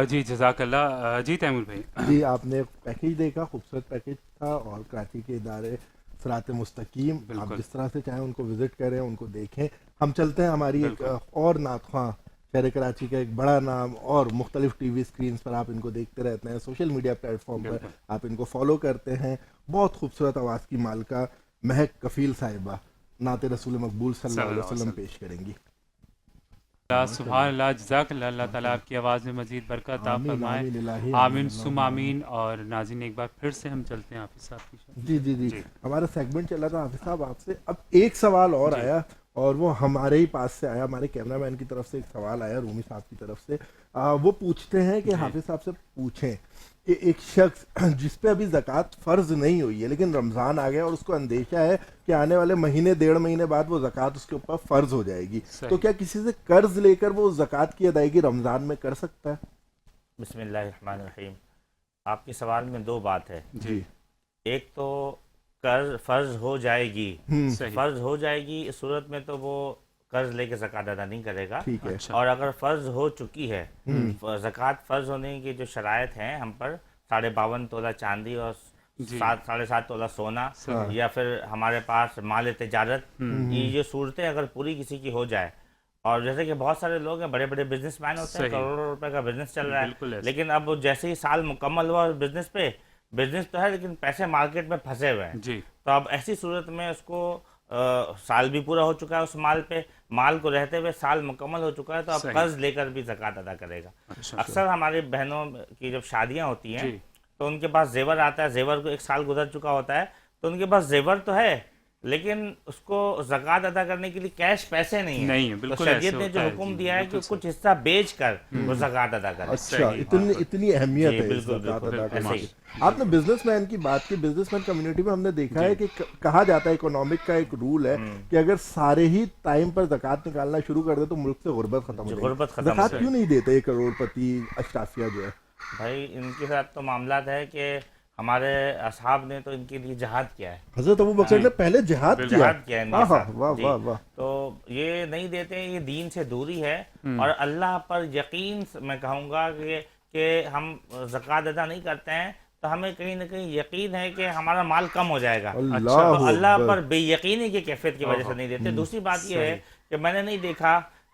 جی جزاک اللہ. جی تیمور بھائی. جی آپ نے پیکیج دیکھا، خوبصورت پیکیج تھا، اور کراچی کے ادارے صراط مستقیم آپ جس طرح سے چاہیں ان کو وزٹ کریں، ان کو دیکھیں. ہم چلتے ہیں ہماری ایک اور ناتخواں شہر کراچی کا ایک بڑا نام، اور مختلف ٹی وی اسکرینس پر آپ ان کو دیکھتے رہتے ہیں، سوشل میڈیا پلیٹ فارم پر آپ ان کو فالو کرتے ہیں. بہت خوبصورت آواز کی مالکہ مہک کفیل صاحبہ نعت رسول مقبول صلی اللہ علیہ وسلم پیش کریں گی. سبحان اللہ. جزاک اللہ. اللہ تعالیٰ آپ کی آواز میں مزید برکت عطا فرمائے. آمین ثم آمین. اور ناظرین ایک بار پھر سے ہم چلتے ہیں حافظ صاحب کی شاید. جی جی جی ہمارا سیگمنٹ چل رہا تھا حافظ صاحب آپ سے. اب ایک سوال اور آیا، اور وہ ہمارے ہی پاس سے آیا، ہمارے کیمرہ مین کی طرف سے ایک سوال آیا رومی صاحب کی طرف سے. وہ پوچھتے ہیں کہ حافظ صاحب سے پوچھیں کہ ایک شخص جس پہ ابھی زکوٰۃ فرض نہیں ہوئی ہے لیکن رمضان آ گیا اور اس کو اندیشہ ہے کہ آنے والے مہینے 1.5 مہینے بعد وہ زکوٰۃ اس کے اوپر فرض ہو جائے گی، تو کیا کسی سے قرض لے کر وہ زکوٰۃ کی ادائیگی رمضان میں کر سکتا ہے؟ بسم اللہ الرحمن الرحیم. آپ کے سوال میں 2 بات ہے. جی ایک تو قرض فرض ہو جائے گی، فرض ہو جائے گی اس صورت میں تو وہ قرض لے کے زکوٰۃ ادا نہیں کرے گا. اور اگر فرض ہو چکی ہے، زکوٰۃ فرض ہونے کی جو شرائط ہیں ہم پر 52.5 تولہ چاندی اور 7.5 تولہ سونا، یا پھر ہمارے پاس مال تجارت، یہ صورتیں اگر پوری کسی کی ہو جائے. اور جیسے کہ بہت سارے لوگ ہیں، بڑے بڑے بزنس مین ہوتے ہیں، کروڑوں روپے کا بزنس چل رہا ہے، لیکن اب جیسے ہی سال مکمل ہوا بزنس پہ، بزنس تو ہے لیکن پیسے مارکیٹ میں پھنسے ہوئے ہیں. تو اب ایسی صورت میں اس کو سال بھی پورا ہو چکا ہے، اس مال پہ مال کو رہتے ہوئے سال مکمل ہو چکا ہے، تو اب قرض لے کر بھی زکوٰۃ ادا کرے گا. اکثر ہماری بہنوں کی جب شادیاں ہوتی ہیں تو ان کے پاس زیور آتا ہے، زیور کو 1 سال گزر چکا ہوتا ہے، تو ان کے پاس زیور تو ہے لیکن اس کو زکوٰۃ ادا کرنے کے لیے کیش پیسے نہیں ہیں. تو شریعت نے جو حکم دیا ہے کہ کچھ حصہ بیچ کر وہ زکوٰۃ ادا کرے. اچھا اتنی اہمیت ہے زکوٰۃ ادا کرنے کی. آپ نے بزنس مین کی بات کی. بزنس مین کمیونٹی میں ہم نے دیکھا ہے کہ کہا جاتا ہے اکنامک کا ایک رول ہے کہ اگر سارے ہی ٹائم پر زکوٰۃ نکالنا شروع کر دے تو ملک سے غربت ختم ہو جائے گی. زکوٰۃ کیوں نہیں دیتے یہ کروڑپتی اشرافیہ جو ہے؟ بھائی ان کے ساتھ تو معاملات ہے کہ ہمارے اصحاب نے تو ان کے لیے جہاد کیا ہے. حضرت ابوبکر نے پہلے جہاد کیا. تو یہ نہیں دیتے، یہ دین سے دوری ہے. اور اللہ پر یقین میں کہوں گا کہ ہم زکوٰۃ ادا نہیں کرتے ہیں تو ہمیں کہیں نہ کہیں یقین ہے کہ ہمارا مال کم ہو جائے گا. تو اللہ پر بے یقینی کی کیفیت کی وجہ سے نہیں دیتے. دوسری بات یہ ہے کہ میں نے نہیں دیکھا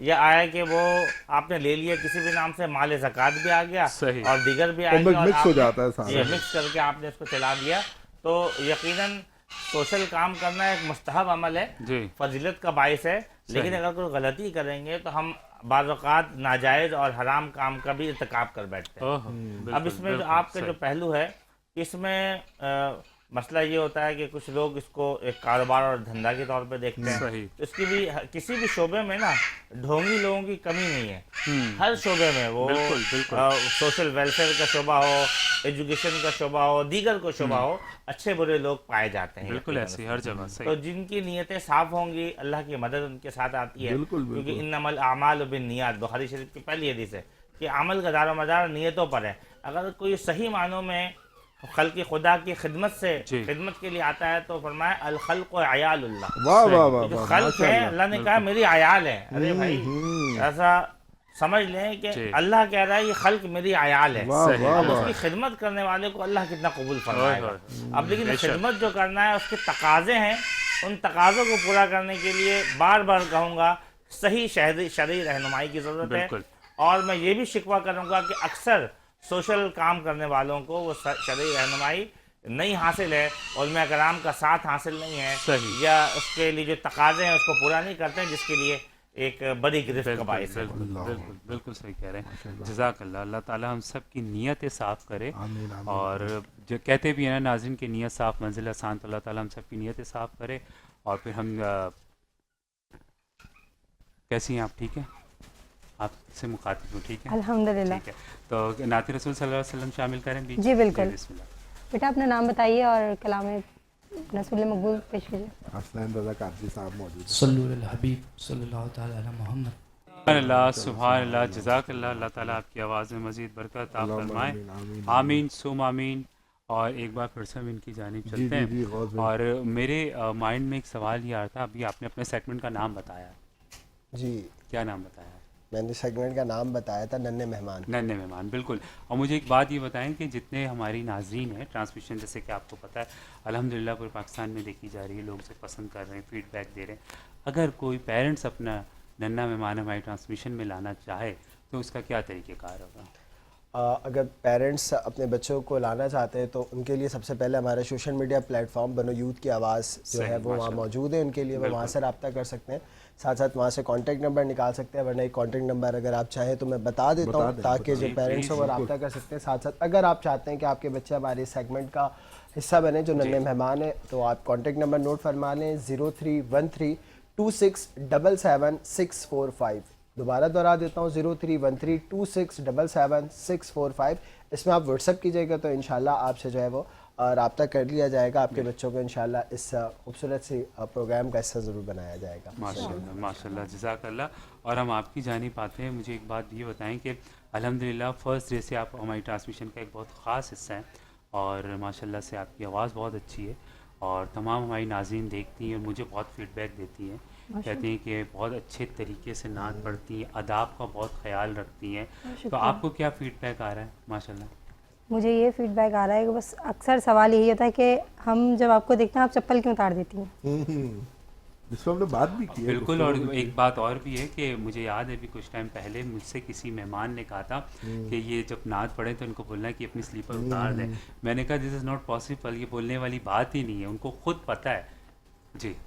یہ آیا کہ وہ آپ نے لے لیا کسی بھی نام سے، مال زکوٰۃ بھی آ گیا صحیح، اور دیگر بھی آ گیا، اور مکس ہو جاتا ہے سارا، یہ مکس کر کے آپ نے اس کو چلا دیا. تو یقیناً سوشل کام کرنا ایک مستحب عمل ہے، جی فضیلت کا باعث ہے، لیکن اگر کوئی غلطی کریں گے تو ہم بعض اوقات ناجائز اور حرام کام کا بھی ارتکاب کر بیٹھتے ہیں. اب اس میں جو آپ کا جو پہلو ہے، اس میں مسئلہ یہ ہوتا ہے کہ کچھ لوگ اس کو ایک کاروبار اور دھندا کے طور پہ دیکھتے ہیں. صحیح، اس کی بھی کسی بھی شعبے میں نا ڈھونگی لوگوں کی کمی نہیں ہے، ہر شعبے میں، وہ سوشل ویلفیئر کا شعبہ ہو، ایجوکیشن کا شعبہ ہو، دیگر کو شعبہ ہو، اچھے برے لوگ پائے جاتے ہیں. بالکل ایسی ہر جگہ. تو جن کی نیتیں صاف ہوں گی اللہ کی مدد ان کے ساتھ آتی ہے، کیونکہ انما الاعمال بالنیات بخاری شریف کی پہلی حدیث ہے کہ عمل کا دار و مدار نیتوں پر ہے. اگر کوئی صحیح معنوں میں خلق خدا کی خدمت سے خدمت کے لیے آتا ہے تو فرمایا الخلق عیال اللہ. واہ واہ واہ، جو خلق ہے اللہ نے کہا میری عیال ہے. ارے بھائی ایسا سمجھ لیں کہ اللہ کہہ رہا ہے یہ خلق میری عیال ہے. اب اس کی خدمت کرنے والے کو اللہ کتنا قبول فرمائے گا. اب لیکن خدمت جو کرنا ہے اس کے تقاضے ہیں، ان تقاضوں کو پورا کرنے کے لیے بار بار کہوں گا صحیح شرعی رہنمائی کی ضرورت ہے. اور میں یہ بھی شکوہ کروں گا کہ اکثر سوشل کام کرنے والوں کو وہ شرعی رہنمائی نہیں حاصل ہے، علماء کرام کا ساتھ حاصل نہیں ہے، یا اس کے لیے جو تقاضے ہیں اس کو پورا نہیں کرتے ہیں، جس کے لیے ایک بڑی گرفت کا باعث ہے. بالکل صحیح کہہ رہے ہیں. جزاک اللہ. اللہ تعالیٰ ہم سب کی نیتیں صاف کرے، اور جو کہتے بھی ہیں نا ناظرین کی نیت صاف منزل آسان، تو اللہ تعالیٰ ہم سب کی نیتیں صاف کرے. اور پھر ہم کیسی ہیں آپ؟ ٹھیک ہے، آپ سے مخاطب ہوں. ٹھیک ہے الحمدللہ. ٹھیک ہے، تو نعت رسول صلی اللہ علیہ وسلم شامل کریں بھی. جی بالکل. بسم اللہ. بیٹا اپنا نام بتائیے اور کلام رسول مقبول پیش کیجیے. حسنین رضا قادری صاحب موجود ہیں. صلو علی الحبیب صلی اللہ تعالی علی محمد. سبحان اللہ، سبحان اللہ، جزاک اللہ. اللہ تعالیٰ آپ کی آواز میں مزید برکت عطا فرمائے. آمین ثم آمین. اور ایک بار پھر سے ہم ان کی جانب چلتے ہیں. اور میرے مائنڈ میں ایک سوال یہ آ رہا تھا، ابھی آپ نے اپنے سیگمنٹ کا نام بتایا. جی کیا نام بتایا؟ میں نے سیگمنٹ کا نام بتایا تھا ننھے مہمان. ننھے مہمان، بالکل. اور مجھے ایک بات یہ بتائیں کہ جتنے ہماری ناظرین ہیں ٹرانسمیشن، جیسے کہ آپ کو پتہ ہے الحمدللہ پورے پاکستان میں دیکھی جا رہی ہے، لوگ اسے پسند کر رہے ہیں، فیڈ بیک دے رہے ہیں. اگر کوئی پیرنٹس اپنا ننھا مہمان ہماری ٹرانسمیشن میں لانا چاہے تو اس کا کیا طریقہ کار ہوگا؟ اگر پیرنٹس اپنے بچوں کو لانا چاہتے ہیں تو ان کے لیے سب سے پہلے ہمارے سوشل میڈیا پلیٹ فارم بنو یوتھ کی آواز جو ہے وہ وہاں موجود ہے، ان کے لیے وہ وہاں سے رابطہ کر سکتے ہیں. ساتھ ساتھ وہاں سے کانٹیکٹ نمبر نکال سکتے ہیں، ورنہ ایک کانٹیکٹ نمبر اگر آپ چاہیں تو میں بتا دیتا ہوں تاکہ جو پیرنٹس ہیں وہ رابطہ کر سکتے ہیں. ساتھ ساتھ اگر آپ چاہتے ہیں کہ آپ کے بچے ہمارے سیگمنٹ کا حصہ بنے جو ننھے مہمان ہیں، تو آپ کانٹیکٹ نمبر نوٹ فرما لیں 031326777645. دوبارہ دہرا دیتا ہوں 031326777645. اس میں آپ واٹس ایپ کیجیے گا تو انشاءاللہ آپ سے جو ہے وہ رابطہ کر لیا جائے گا. آپ کے بچوں کو انشاءاللہ اس خوبصورت سی پروگرام کا حصہ ضرور بنایا جائے گا. ماشاءاللہ ماشاءاللہ، جزاک اللہ. اور ہم آپ کی جانب آتے ہیں. مجھے ایک بات یہ بتائیں کہ الحمدللہ فرسٹ ڈے سے آپ ہماری ٹرانسمیشن کا ایک بہت خاص حصہ ہیں، اور ماشاءاللہ سے آپ کی آواز بہت اچھی ہے، اور تمام ہماری ناظرین دیکھتی ہیں اور مجھے بہت فیڈ بیک دیتی ہیں، کہتی ہیں کہ بہت اچھے طریقے سے نعت پڑھتی ہیں، آداب کا بہت خیال رکھتی ہیں. تو آپ کو کیا فیڈ بیک آ رہا ہے؟ ماشاءاللہ مجھے یہ فیڈ بیک آ رہا ہے کہ بس اکثر سوال یہی ہوتا ہے کہ ہم جب آپ کو دیکھتے ہیں آپ چپل کیوں اتار دیتی ہیں. جس پہ ہم نے بات بھی کی ہے. بالکل. اور ایک بات اور بھی ہے کہ مجھے یاد ہے ابھی کچھ ٹائم پہلے مجھ سے کسی مہمان نے کہا تھا کہ یہ جب نعت پڑھیں تو ان کو بولنا ہے کہ اپنی سلیپر اتار دیں. میں نے کہا دس از ناٹ پاسبل، یہ بولنے والی بات ہی نہیں ہے، ان کو خود پتہ ہے. جی انہوں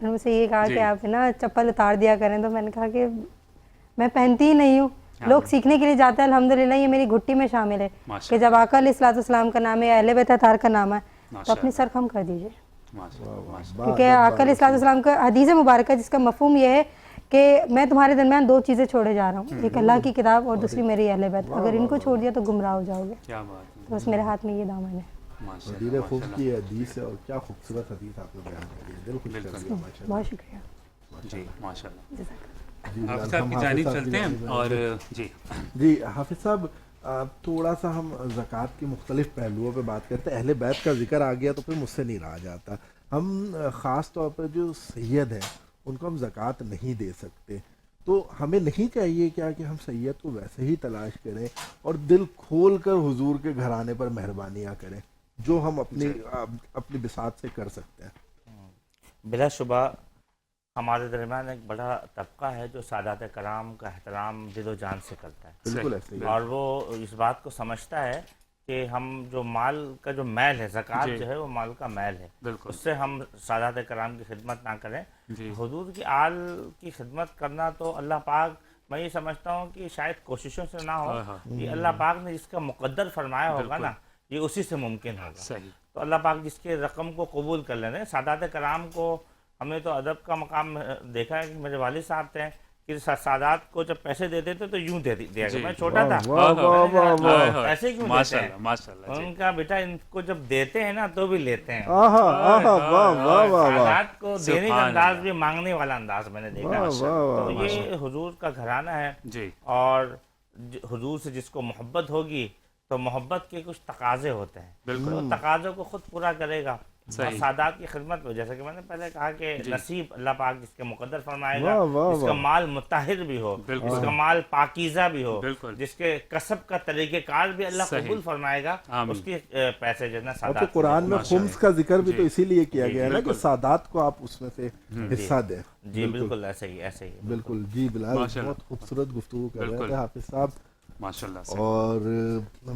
نے مجھ سے یہ کہا کہ آپ نا چپل اتار دیا کریں، تو میں نے کہا کہ میں پہنتی ہی نہیں ہوں. لوگ سیکھنے کے لیے جاتے ہیں، الحمدللہ یہ میری گھٹی میں شامل ہے کہ جب آقا علیہ الصلوۃ والسلام کا نام ہے، اہل بیت اطہار کا نام ہے، تو اپنی سر خم کر دیجیے. کیونکہ آقا علیہ الصلوۃ والسلام کا حدیث مبارکہ جس کا مفہوم یہ ہے کہ میں تمہارے درمیان دو چیزیں چھوڑے جا رہا ہوں، ایک اللہ کی کتاب اور دوسری میری اہل بیت. اگر ان کو چھوڑ دیا تو گمراہ ہو جاؤ گے. تو بس میرے ہاتھ میں یہ دامن ہے. مدینہ خوب کی حدیث ہے، اور کیا خوبصورت حدیث آپ نے بیان کی ہے، دل خوش کر دیا. بہت شکریہ. جی ماشاءاللہ. حافظ صاحب کی جانب چلتے ہیں. اور جی حافظ صاحب تھوڑا سا ہم زکوٰۃ کی مختلف پہلوؤں پہ بات کرتے ہیں. اہل بیت کا ذکر آ گیا تو پھر مجھ سے نہیں رہا جاتا. ہم خاص طور پر جو سید ہیں ان کو ہم زکوٰۃ نہیں دے سکتے، تو ہمیں نہیں چاہیے کیا کہ ہم سید کو ویسے ہی تلاش کریں اور دل کھول کر حضور کے گھرانے پر مہربانیاں کریں جو ہم اپنی بساط سے کر سکتے ہیں؟ بلا شبہ ہمارے درمیان ایک بڑا طبقہ ہے جو سادات کرام کا احترام دل و جان سے کرتا ہے، بالکل ایسے ہی اور وہ اس بات کو سمجھتا ہے کہ ہم جو مال کا جو میل ہے، زکوٰۃ جو ہے وہ مال کا میل ہے، اس سے ہم سادات کرام کی خدمت نہ کریں۔ حضور کی آل کی خدمت کرنا تو اللہ پاک، میں یہ سمجھتا ہوں کہ شاید کوششوں سے نہ ہو، یہ اللہ پاک نے جس کا مقدر فرمایا ہوگا نا، یہ اسی سے ممکن ہوگا۔ تو اللہ پاک جس کے رقم کو قبول کر لینے۔ سادات کرام کو ہم نے تو ادب کا مقام دیکھا ہے کہ میرے والد صاحب تھے کہ سادات کو جب پیسے دیتے تھے تو یوں دیا گیا، میں چھوٹا تھا ایسے کیوں دیتے ہیں؟ ان کا بیٹا ان کو جب دیتے ہیں نا تو بھی لیتے ہیں۔ سادات کو دینے کا انداز بھی مانگنے والا انداز میں نے دیکھا۔ تو یہ حضور کا گھرانہ ہے، اور حضور سے جس کو محبت ہوگی تو محبت کے کچھ تقاضے ہوتے ہیں، تو تقاضوں کو خود پورا کرے گا۔ اور سادات کی خدمت میں جیسے کہ میں نے پہلے کہا کہ نصیب اللہ پاک جس کے مقدر فرمائے گا، جس کا مال مطہر بھی ہو، جس کا مال پاکیزہ بھی ہو، جس کے کسب کا طریقہ کار بھی اللہ قبول فرمائے گا، اس کے پیسے جو ہے نا سادات۔ قرآن میں خمس کا ذکر بھی تو اسی لیے کیا گیا ہے نا کہ سادات کو آپ اس میں سے حصہ دیں۔ جی بالکل ایسے ہی ایسے ہی بالکل۔ جی بلال، بہت خوبصورت گفتگو کر رہے تھے حافظ صاحب، ماشاءاللہ سے۔ اور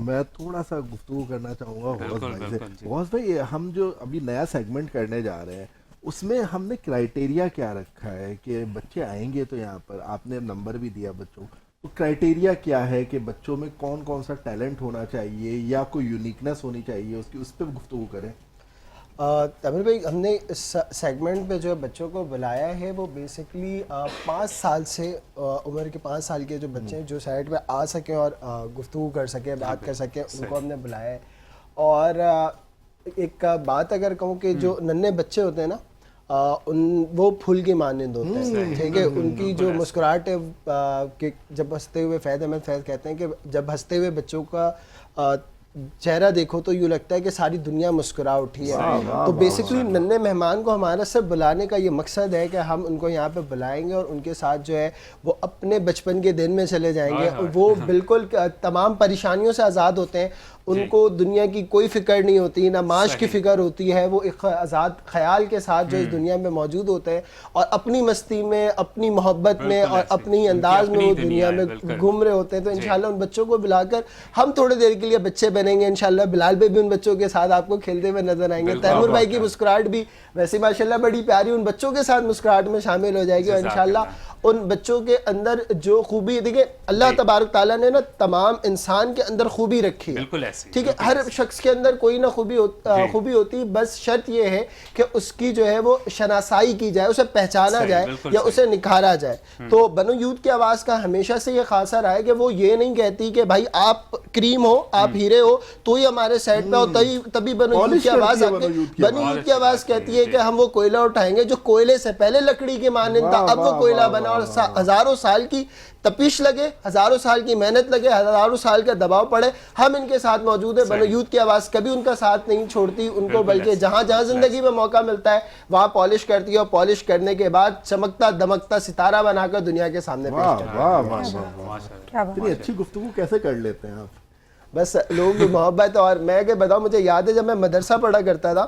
میں تھوڑا سا گفتگو کرنا چاہوں گا غوث بھائی سے۔ غوث بھائی، ہم جو ابھی نیا سیگمنٹ کرنے جا رہے ہیں اس میں ہم نے کرائٹیریا کیا رکھا ہے کہ بچے آئیں گے تو یہاں پر آپ نے نمبر بھی دیا بچوں کو، تو کرائٹیریا کیا ہے کہ بچوں میں کون کون سا ٹیلنٹ ہونا چاہیے یا کوئی یونیکنیس ہونی چاہیے اس پہ گفتگو کریں؟ تامر بھائی، ہم نے اس سیگمنٹ پہ جو بچوں کو بلایا ہے وہ بیسکلی 5 سال سے عمر کے 5 سال کے جو بچے ہیں جو سائٹ پہ آ سکیں اور گفتگو کر سکیں، بات کر سکیں، ان کو ہم نے بلایا ہے۔ اور ایک بات اگر کہوں کہ جو ننھے بچے ہوتے ہیں نا، وہ پھول کی مانند ہوتے ہیں، ٹھیک ہے، ان کی جو مسکراہٹ ہے کہ جب ہنستے ہوئے، فیض احمد فیض کہتے ہیں کہ جب ہنستے ہوئے بچوں کا چہرہ دیکھو تو یوں لگتا ہے کہ ساری دنیا مسکرا اٹھی ہے۔ تو بیسکلی ننھے مہمان کو ہمارا سب بلانے کا یہ مقصد ہے کہ ہم ان کو یہاں پہ بلائیں گے اور ان کے ساتھ جو ہے وہ اپنے بچپن کے دن میں چلے جائیں گے، وہ بالکل تمام پریشانیوں سے آزاد ہوتے ہیں، ان کو دنیا کی کوئی فکر نہیں ہوتی، نہ معاش کی فکر ہوتی ہے، وہ ایک آزاد خیال کے ساتھ جو اس دنیا میں موجود ہوتے ہیں اور اپنی مستی میں، اپنی محبت میں اور اپنی انداز میں وہ دنیا میں گھوم رہے ہوتے ہیں۔ تو انشاءاللہ ان بچوں کو بلا کر ہم تھوڑے دیر کے لیے بچے بنیں گے، انشاءاللہ بلال بھائی بھی ان بچوں کے ساتھ آپ کو کھیلتے ہوئے نظر آئیں گے، تیمور بھائی کی مسکراہٹ بھی ویسے ماشاءاللہ بڑی پیاری ان بچوں کے ساتھ مسکراہٹ میں شامل ہو جائے گی، اور انشاءاللہ ان بچوں کے اندر جو خوبی، دیکھیں اللہ تبارک تعالیٰ نے نا تمام انسان کے اندر خوبی رکھی ہے، ٹھیک ہے، ہر شخص کے اندر کوئی نہ خوبی ہوتی، بس شرط یہ ہے کہ اس کی جو ہے وہ شناسائی کی جائے، اسے پہچانا جائے یا اسے نکھارا جائے۔ تو بنو یوتھ کی آواز کا ہمیشہ سے یہ خاصہ رہا ہے کہ وہ یہ نہیں کہتی کہ بھائی آپ کریم ہو، آپ ہیرے ہو تو ہی ہمارے سیٹ پہ ہو، تبھی بنو یوتھ کی آواز آتی ہے۔ بنو یوتھ کی آواز کہتی ہے کہ ہم وہ کوئلہ اٹھائیں گے جو کوئلے سے پہلے لکڑی کے مانند تھا، اب وہ کوئلہ بنا، اور ہزاروں سال کی تپش لگے، ہزاروں سال کی محنت لگے، ہزاروں سال کا دباؤ پڑے، ہم ان کے ساتھ موجود ہیں۔ بنو یوتھ کی آواز کبھی ان کا ساتھ نہیں چھوڑتی ان کو، بلکہ جہاں جہاں زندگی میں موقع ملتا ہے وہاں پالش کرتی ہے، اور پالش کرنے کے بعد چمکتا دمکتا ستارہ بنا کر دنیا کے سامنے پیش کرتی ہے۔ اتنی اچھی گفتگو کیسے کر لیتے ہیں آپ؟ بس لوگوں کی محبت۔ اور میں کہ بتاؤں، مجھے یاد ہے جب میں مدرسہ پڑھا کرتا تھا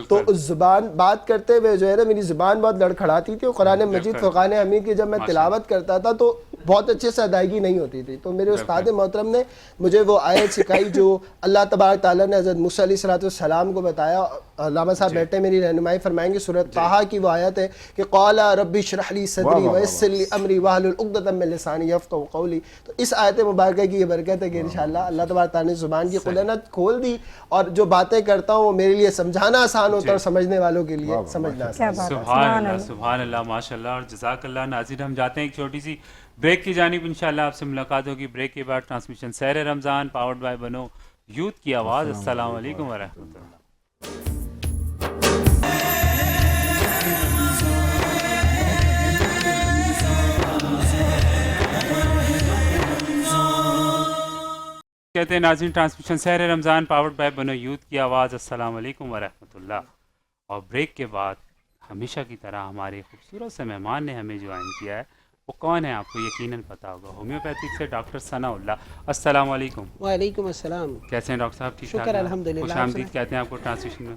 تو اس زبان بات کرتے ہوئے جو ہے نا میری زبان بہت لڑکھڑاتی تھی، اور قرآن مجید فرقان حمید کی جب میں تلاوت کرتا تھا تو بہت اچھے سے ادائیگی نہیں ہوتی تھی۔ تو میرے استاد محترم نے مجھے وہ آیت سکھائی جو اللہ تبارک تعالیٰ نے حضرت موسیٰ علیہ السلام کو بتایا۔ علامہ صاحب بیٹھے میری رہنمائی فرمائیں گے، سورۃ طٰہٰ کی وہ آیت ہے کہ قال رب اشرح لی صدری ویسر لی امری واحلل عقدۃ من لسانی یفقہوا قولی۔ تو اس آیت مبارکہ کی یہ برکت ہے کہ انشاءاللہ اللہ تبارک تعالیٰ نے زبان کی خلنت کھول دی، اور جو باتیں کرتا ہوں وہ میرے لیے سمجھانا آسان ہوتا ہے اور سمجھنے والوں کے لیے سمجھنا آسان۔ سبحان اللہ، سبحان اللہ، ماشاءاللہ، اور جزاک اللہ۔ ناظرین، ہم جاتے ہیں ایک چھوٹی سی بریک کی جانب، انشاءاللہ آپ سے ملاقات ہوگی بریک کے بعد۔ ٹرانسمیشن سحر رمضان پاورڈ بائی بنو یوتھ کی آواز۔ السلام علیکم ورحمۃ اللہ۔ کہتے ہیں ناظرین، ٹرانسمیشن سحر رمضان پاورڈ بائی بنو یوتھ کی آواز۔ السلام علیکم ورحمۃ اللہ۔ اور بریک کے بعد ہمیشہ کی طرح ہمارے خوبصورت سے مہمان نے ہمیں جوائن کیا ہے، وہ کون ہے آپ کو یقیناً پتہ ہوگا، ہومیوپیتھک سے ڈاکٹر ثناء اللہ۔ السلام علیکم۔ وعلیکم السلام۔ کیسے ہیں ڈاکٹر صاحب؟ ٹھیک ٹھاک؟ شکر الحمدللہ۔ خوش آمدید کہتے ہیں آپ کو ٹرانسمیشن میں۔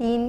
3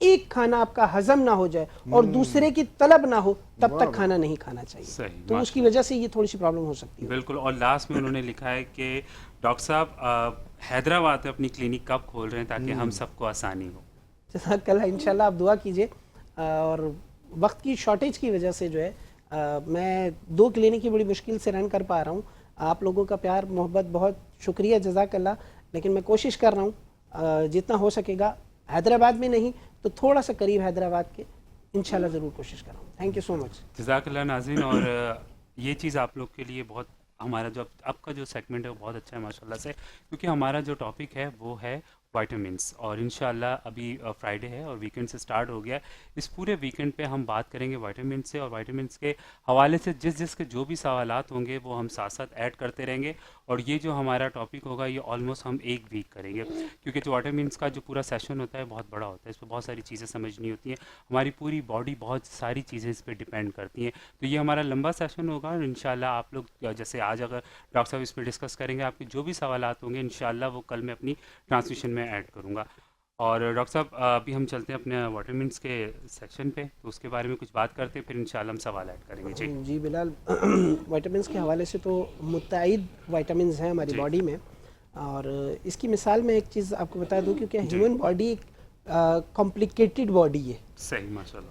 ایک کھانا آپ کا ہضم نہ ہو جائے اور دوسرے کی طلب نہ ہو تب تک کھانا نہیں کھانا چاہیے. صحیح، تو اس کی وجہ سے یہ تھوڑی سی پرابلم ہو سکتی ہے. بالکل. اور لاسٹ میں انہوں نے لکھا ہے کہ ڈاکٹر صاحب حیدرآباد میں اپنی کلینک کب کھول رہے ہیں تاکہ ہم سب کو آسانی ہو. جزاک اللہ. انشاءاللہ آپ دعا کیجئے. اور وقت کی شارٹیج کی وجہ سے جو ہے میں 2 کلینک کی بڑی مشکل سے رن کر پا رہا ہوں. آپ لوگوں کا پیار محبت بہت شکریہ, جزاک اللہ. لیکن میں کوشش کر رہا ہوں جتنا ہو سکے گا, حیدرآباد میں نہیں تو تھوڑا سا قریب حیدرآباد کے انشاءاللہ ضرور کوشش کر رہا ہوں. تھینک یو سو مچ. جزاک اللہ. ناظرین, اور یہ چیز آپ لوگ کے لیے بہت, ہمارا جو اب کا جو سیگمنٹ ہے وہ بہت اچھا ہے ماشاءاللہ سے, کیونکہ ہمارا جو ٹاپک ہے وہ ہے وائٹامنس. اور انشاءاللہ ابھی فرائیڈے ہے اور ویکنڈ سے سٹارٹ ہو گیا ہے. اس پورے ویکنڈ پہ ہم بات کریں گے وائٹامنس سے, اور وائٹامنس کے حوالے سے جس کے جو بھی سوالات ہوں گے وہ ہم ساتھ ساتھ ایڈ کرتے رہیں گے. اور یہ جو ہمارا ٹاپک ہوگا یہ آلموسٹ ہم 1 ویک کریں گے, کیونکہ جو وائٹامنس کا جو پورا سیشن ہوتا ہے بہت بڑا ہوتا ہے. اس پہ بہت ساری چیزیں سمجھنی ہوتی ہیں, ہماری پوری باڈی بہت ساری چیزیں اس پہ ڈپینڈ کرتی ہیں. تو یہ ہمارا لمبا سیشن ہوگا, اور انشاءاللہ آپ لوگ جیسے آج اگر ڈاکٹر صاحب اس پہ ڈسکس کریں گے, آپ کے جو بھی سوالات ہوں گے انشاءاللہ وہ کل میں اپنی ٹرانسمیشن میں ایڈ کروں گا. اور ڈاکٹر صاحب ابھی ہم چلتے ہیں اپنے وائٹامنس کے سیکشن پہ, تو اس کے بارے میں کچھ بات کرتے ہیں, پھر انشاءاللہ ہم سوال ایڈ کریں گے. جی بلال, وائٹامنس کے حوالے سے تو متعدد وائٹامنس ہیں ہماری باڈی میں, اور اس کی مثال میں ایک چیز آپ کو بتا دوں, کیونکہ ہیومن باڈی ایک کمپلیکیٹڈ باڈی ہے. صحیح, ماشاءاللہ.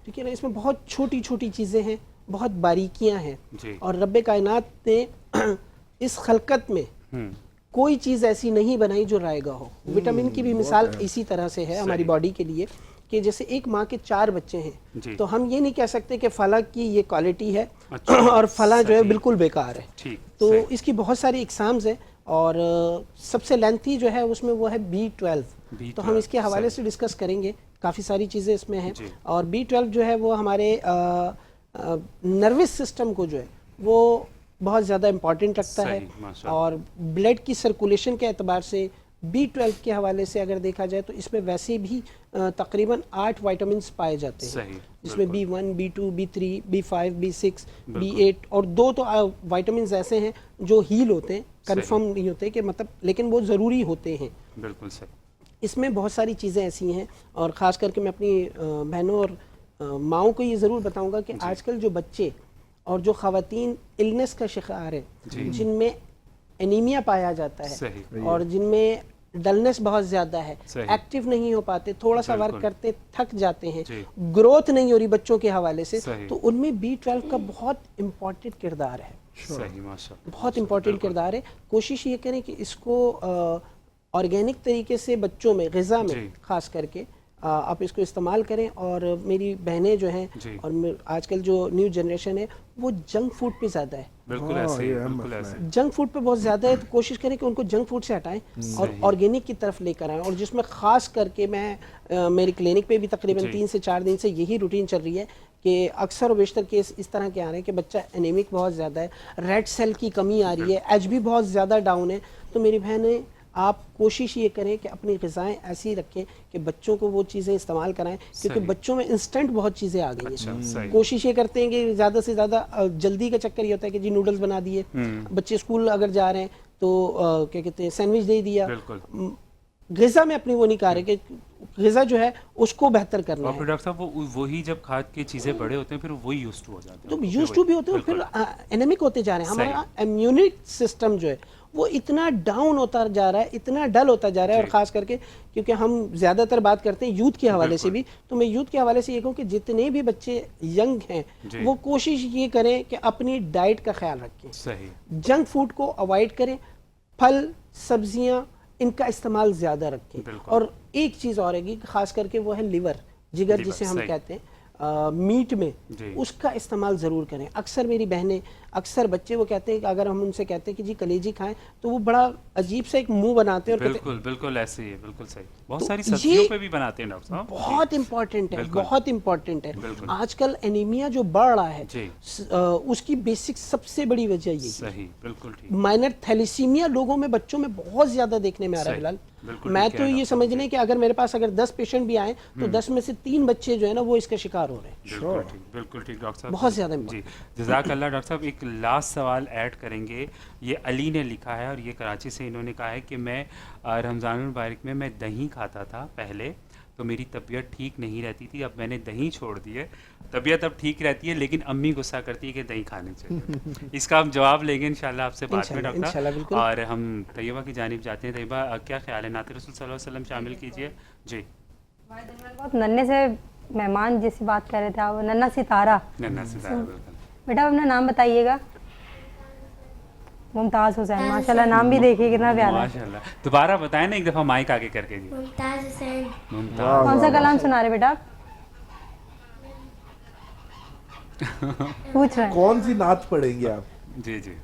ٹھیک ہے نا, اس میں بہت چھوٹی چھوٹی چیزیں ہیں, بہت باریکیاں ہیں, اور رب کائنات نے اس خلقت میں کوئی چیز ایسی نہیں بنائی جو رائگاں ہو. وٹامن کی بھی مثال اسی طرح سے ہے ہماری باڈی کے لیے, کہ جیسے ایک ماں کے 4 بچے ہیں تو ہم یہ نہیں کہہ سکتے کہ فلاں کی یہ کوالٹی ہے اور فلاں جو ہے بالکل بیکار ہے. تو اس کی بہت ساری اقسامز ہیں, اور سب سے لینتھی جو ہے اس میں وہ ہے B12. تو ہم اس کے حوالے سے ڈسکس کریں گے, کافی ساری چیزیں اس میں ہیں. اور B12 جو ہے وہ ہمارے نروس سسٹم کو جو ہے وہ بہت زیادہ امپورٹنٹ رکھتا ہے, اور بلڈ کی سرکولیشن کے اعتبار سے B12 کے حوالے سے اگر دیکھا جائے تو اس میں ویسے بھی تقریباً 8 وائٹامنس پائے جاتے ہیں, جس میں B1, B2, B3, B5, B6, B8 اور 2 تو وائٹامنس ایسے ہیں جو ہیل ہوتے ہیں, کنفرم نہیں ہوتے کہ مطلب, لیکن وہ ضروری ہوتے ہیں. بالکل صحیح. اس میں بہت ساری چیزیں ایسی ہیں, اور خاص کر کے میں اپنی بہنوں اور ماؤں کو یہ ضرور بتاؤں گا کہ آج کل جو بچے اور جو خواتین النس کا شکار ہیں, جن میں انیمیا پایا جاتا ہے اور جن میں ڈلنس بہت زیادہ ہے, ایکٹیو نہیں ہو پاتے, تھوڑا سا ورک کرتے تھک جاتے ہیں, گروتھ نہیں ہو رہی بچوں کے حوالے سے, تو ان میں B12 کا بہت امپورٹنٹ کردار ہے. بہت امپورٹنٹ کردار ہے. کوشش یہ کریں کہ اس کو آرگینک طریقے سے بچوں میں, غذا میں خاص کر کے آپ اس کو استعمال کریں. اور میری بہنیں جو ہیں اور آج کل جو نیو جنریشن ہے وہ جنک فوڈ پہ زیادہ ہے. بالکل ایسے جنک فوڈ پہ بہت زیادہ ہے, تو کوشش کریں کہ ان کو جنک فوڈ سے ہٹائیں اور آرگینک کی طرف لے کر آئیں. اور جس میں خاص کر کے میں میری کلینک پہ بھی تقریباً 3 سے 4 دن سے یہی روٹین چل رہی ہے کہ اکثر و بیشتر کیس اس طرح کے آ رہے ہیں کہ بچہ انیمک بہت زیادہ ہے, ریڈ سیل کی کمی آ رہی ہے, ایچ بی بہت زیادہ ڈاؤن ہے. تو میری بہنیں آپ کوشش یہ کریں کہ اپنی غذائیں ایسی رکھیں کہ بچوں کو وہ چیزیں استعمال کرائیں, کیونکہ بچوں میں انسٹنٹ بہت چیزیں آ گئی ہیں. کوشش یہ کرتے ہیں کہ زیادہ سے زیادہ جلدی کا چکر یہ ہوتا ہے کہ جی نوڈلز بنا دیے, بچے اسکول اگر جا رہے ہیں تو کیا کہتے ہیں سینڈوچ دے دیا. غذا میں اپنی وہ نہیں کہہ رہے کہ غذا جو ہے اس کو بہتر کرنا ہے. اور ڈاکٹر صاحب وہی جب کھاد کی چیزیں بڑے ہوتے ہیں پھر وہی یوز ٹو ہو جاتے ہیں, تو یوز ٹو بھی ہوتے ہیں, پھر انیمک ہوتے جا رہے ہیں. ہمارا امیونٹی سسٹم جو ہے وہ اتنا ڈاؤن ہوتا جا رہا ہے, اتنا ڈل ہوتا جا رہا ہے. اور خاص کر کے کیونکہ ہم زیادہ تر بات کرتے ہیں یوتھ کے حوالے سے بھی, تو میں یوتھ کے حوالے سے یہ کہوں کہ جتنے بھی بچے ینگ ہیں وہ کوشش یہ کریں کہ اپنی ڈائٹ کا خیال رکھیں, جنک فوڈ کو اوائڈ کریں, پھل سبزیاں ان کا استعمال زیادہ رکھیں. اور ایک چیز اور ہے خاص کر کے وہ ہے لیور, جگر جسے ہم کہتے ہیں, میٹ میں اس کا استعمال ضرور کریں. اکثر میری بہنیں, اکثر بچے وہ کہتے ہیں کہ اگر ہم ان سے کہتے ہیں کہ جی کلیجی کھائیں تو وہ بڑا عجیب سے ایک منہ بناتے ہیں. اور بالکل ایسے ہی ہے, بالکل صحیح. بہت ساری سبزیوں پہ بھی بناتے ہیں ڈاکٹر صاحب. بہت امپورٹنٹ ہے, بہت امپورٹنٹ ہے. آج کل انیمیا جو بڑھ رہا ہے اس کی بیسک سب سے بڑی وجہ یہی ہے. مائنر تھیلیسیمیا لوگوں میں, بچوں میں بہت زیادہ دیکھنے میں آ رہا ہے. بلال میں تو یہ سمجھنے کہ اگر میرے پاس اگر 10 پیشنٹ بھی آئیں تو 10 میں سے 3 بچے جو ہے نا وہ اس کا شکار ہو رہے ہیں. بالکل ٹھیک ڈاکٹر صاحب, بہت زیادہ. جی جزاک اللہ. ڈاکٹر صاحب ایک لاسٹ سوال ایڈ کریں گے. یہ علی نے لکھا ہے, اور یہ کراچی سے, انہوں نے کہا ہے کہ میں رمضان المبارک میں دہی کھاتا تھا پہلے, تو میری طبیعت ٹھیک نہیں رہتی تھی, اب میں نے دہی چھوڑ دی ہے, طبیعت اب ٹھیک رہتی ہے, لیکن امی غصہ کرتی ہے کہ دہی کھانے چاہیے. اس کا ہم جواب لیں گے انشاءاللہ آپ سے بعد میں ڈاکٹر. اور ہم طیبہ کی جانب جاتے ہیں. طیبہ کیا خیال ہے, نعت رسول صلی اللہ علیہ وسلم شامل کیجیے. جی بہت ننھے سے مہمان جیسی بات کر رہے تھے آپ, ننھا ستارہ. ننھا ستارہ بالکل. بیٹا اپنا نام بتائیے گا. ممتاز حسین, ماشاءاللہ نام بھی دیکھیے کتنا پیارا ہے. ماشاءاللہ. دوبارہ بتائیں نا ایک دفعہ مائک آگے کر کے. جی ممتاز حسین. ممتاز. کون سا کلام سنا رہے بیٹا آپ؟ پوچھ رہے ہیں کون سی نعت پڑھیں گے آپ؟ جی جی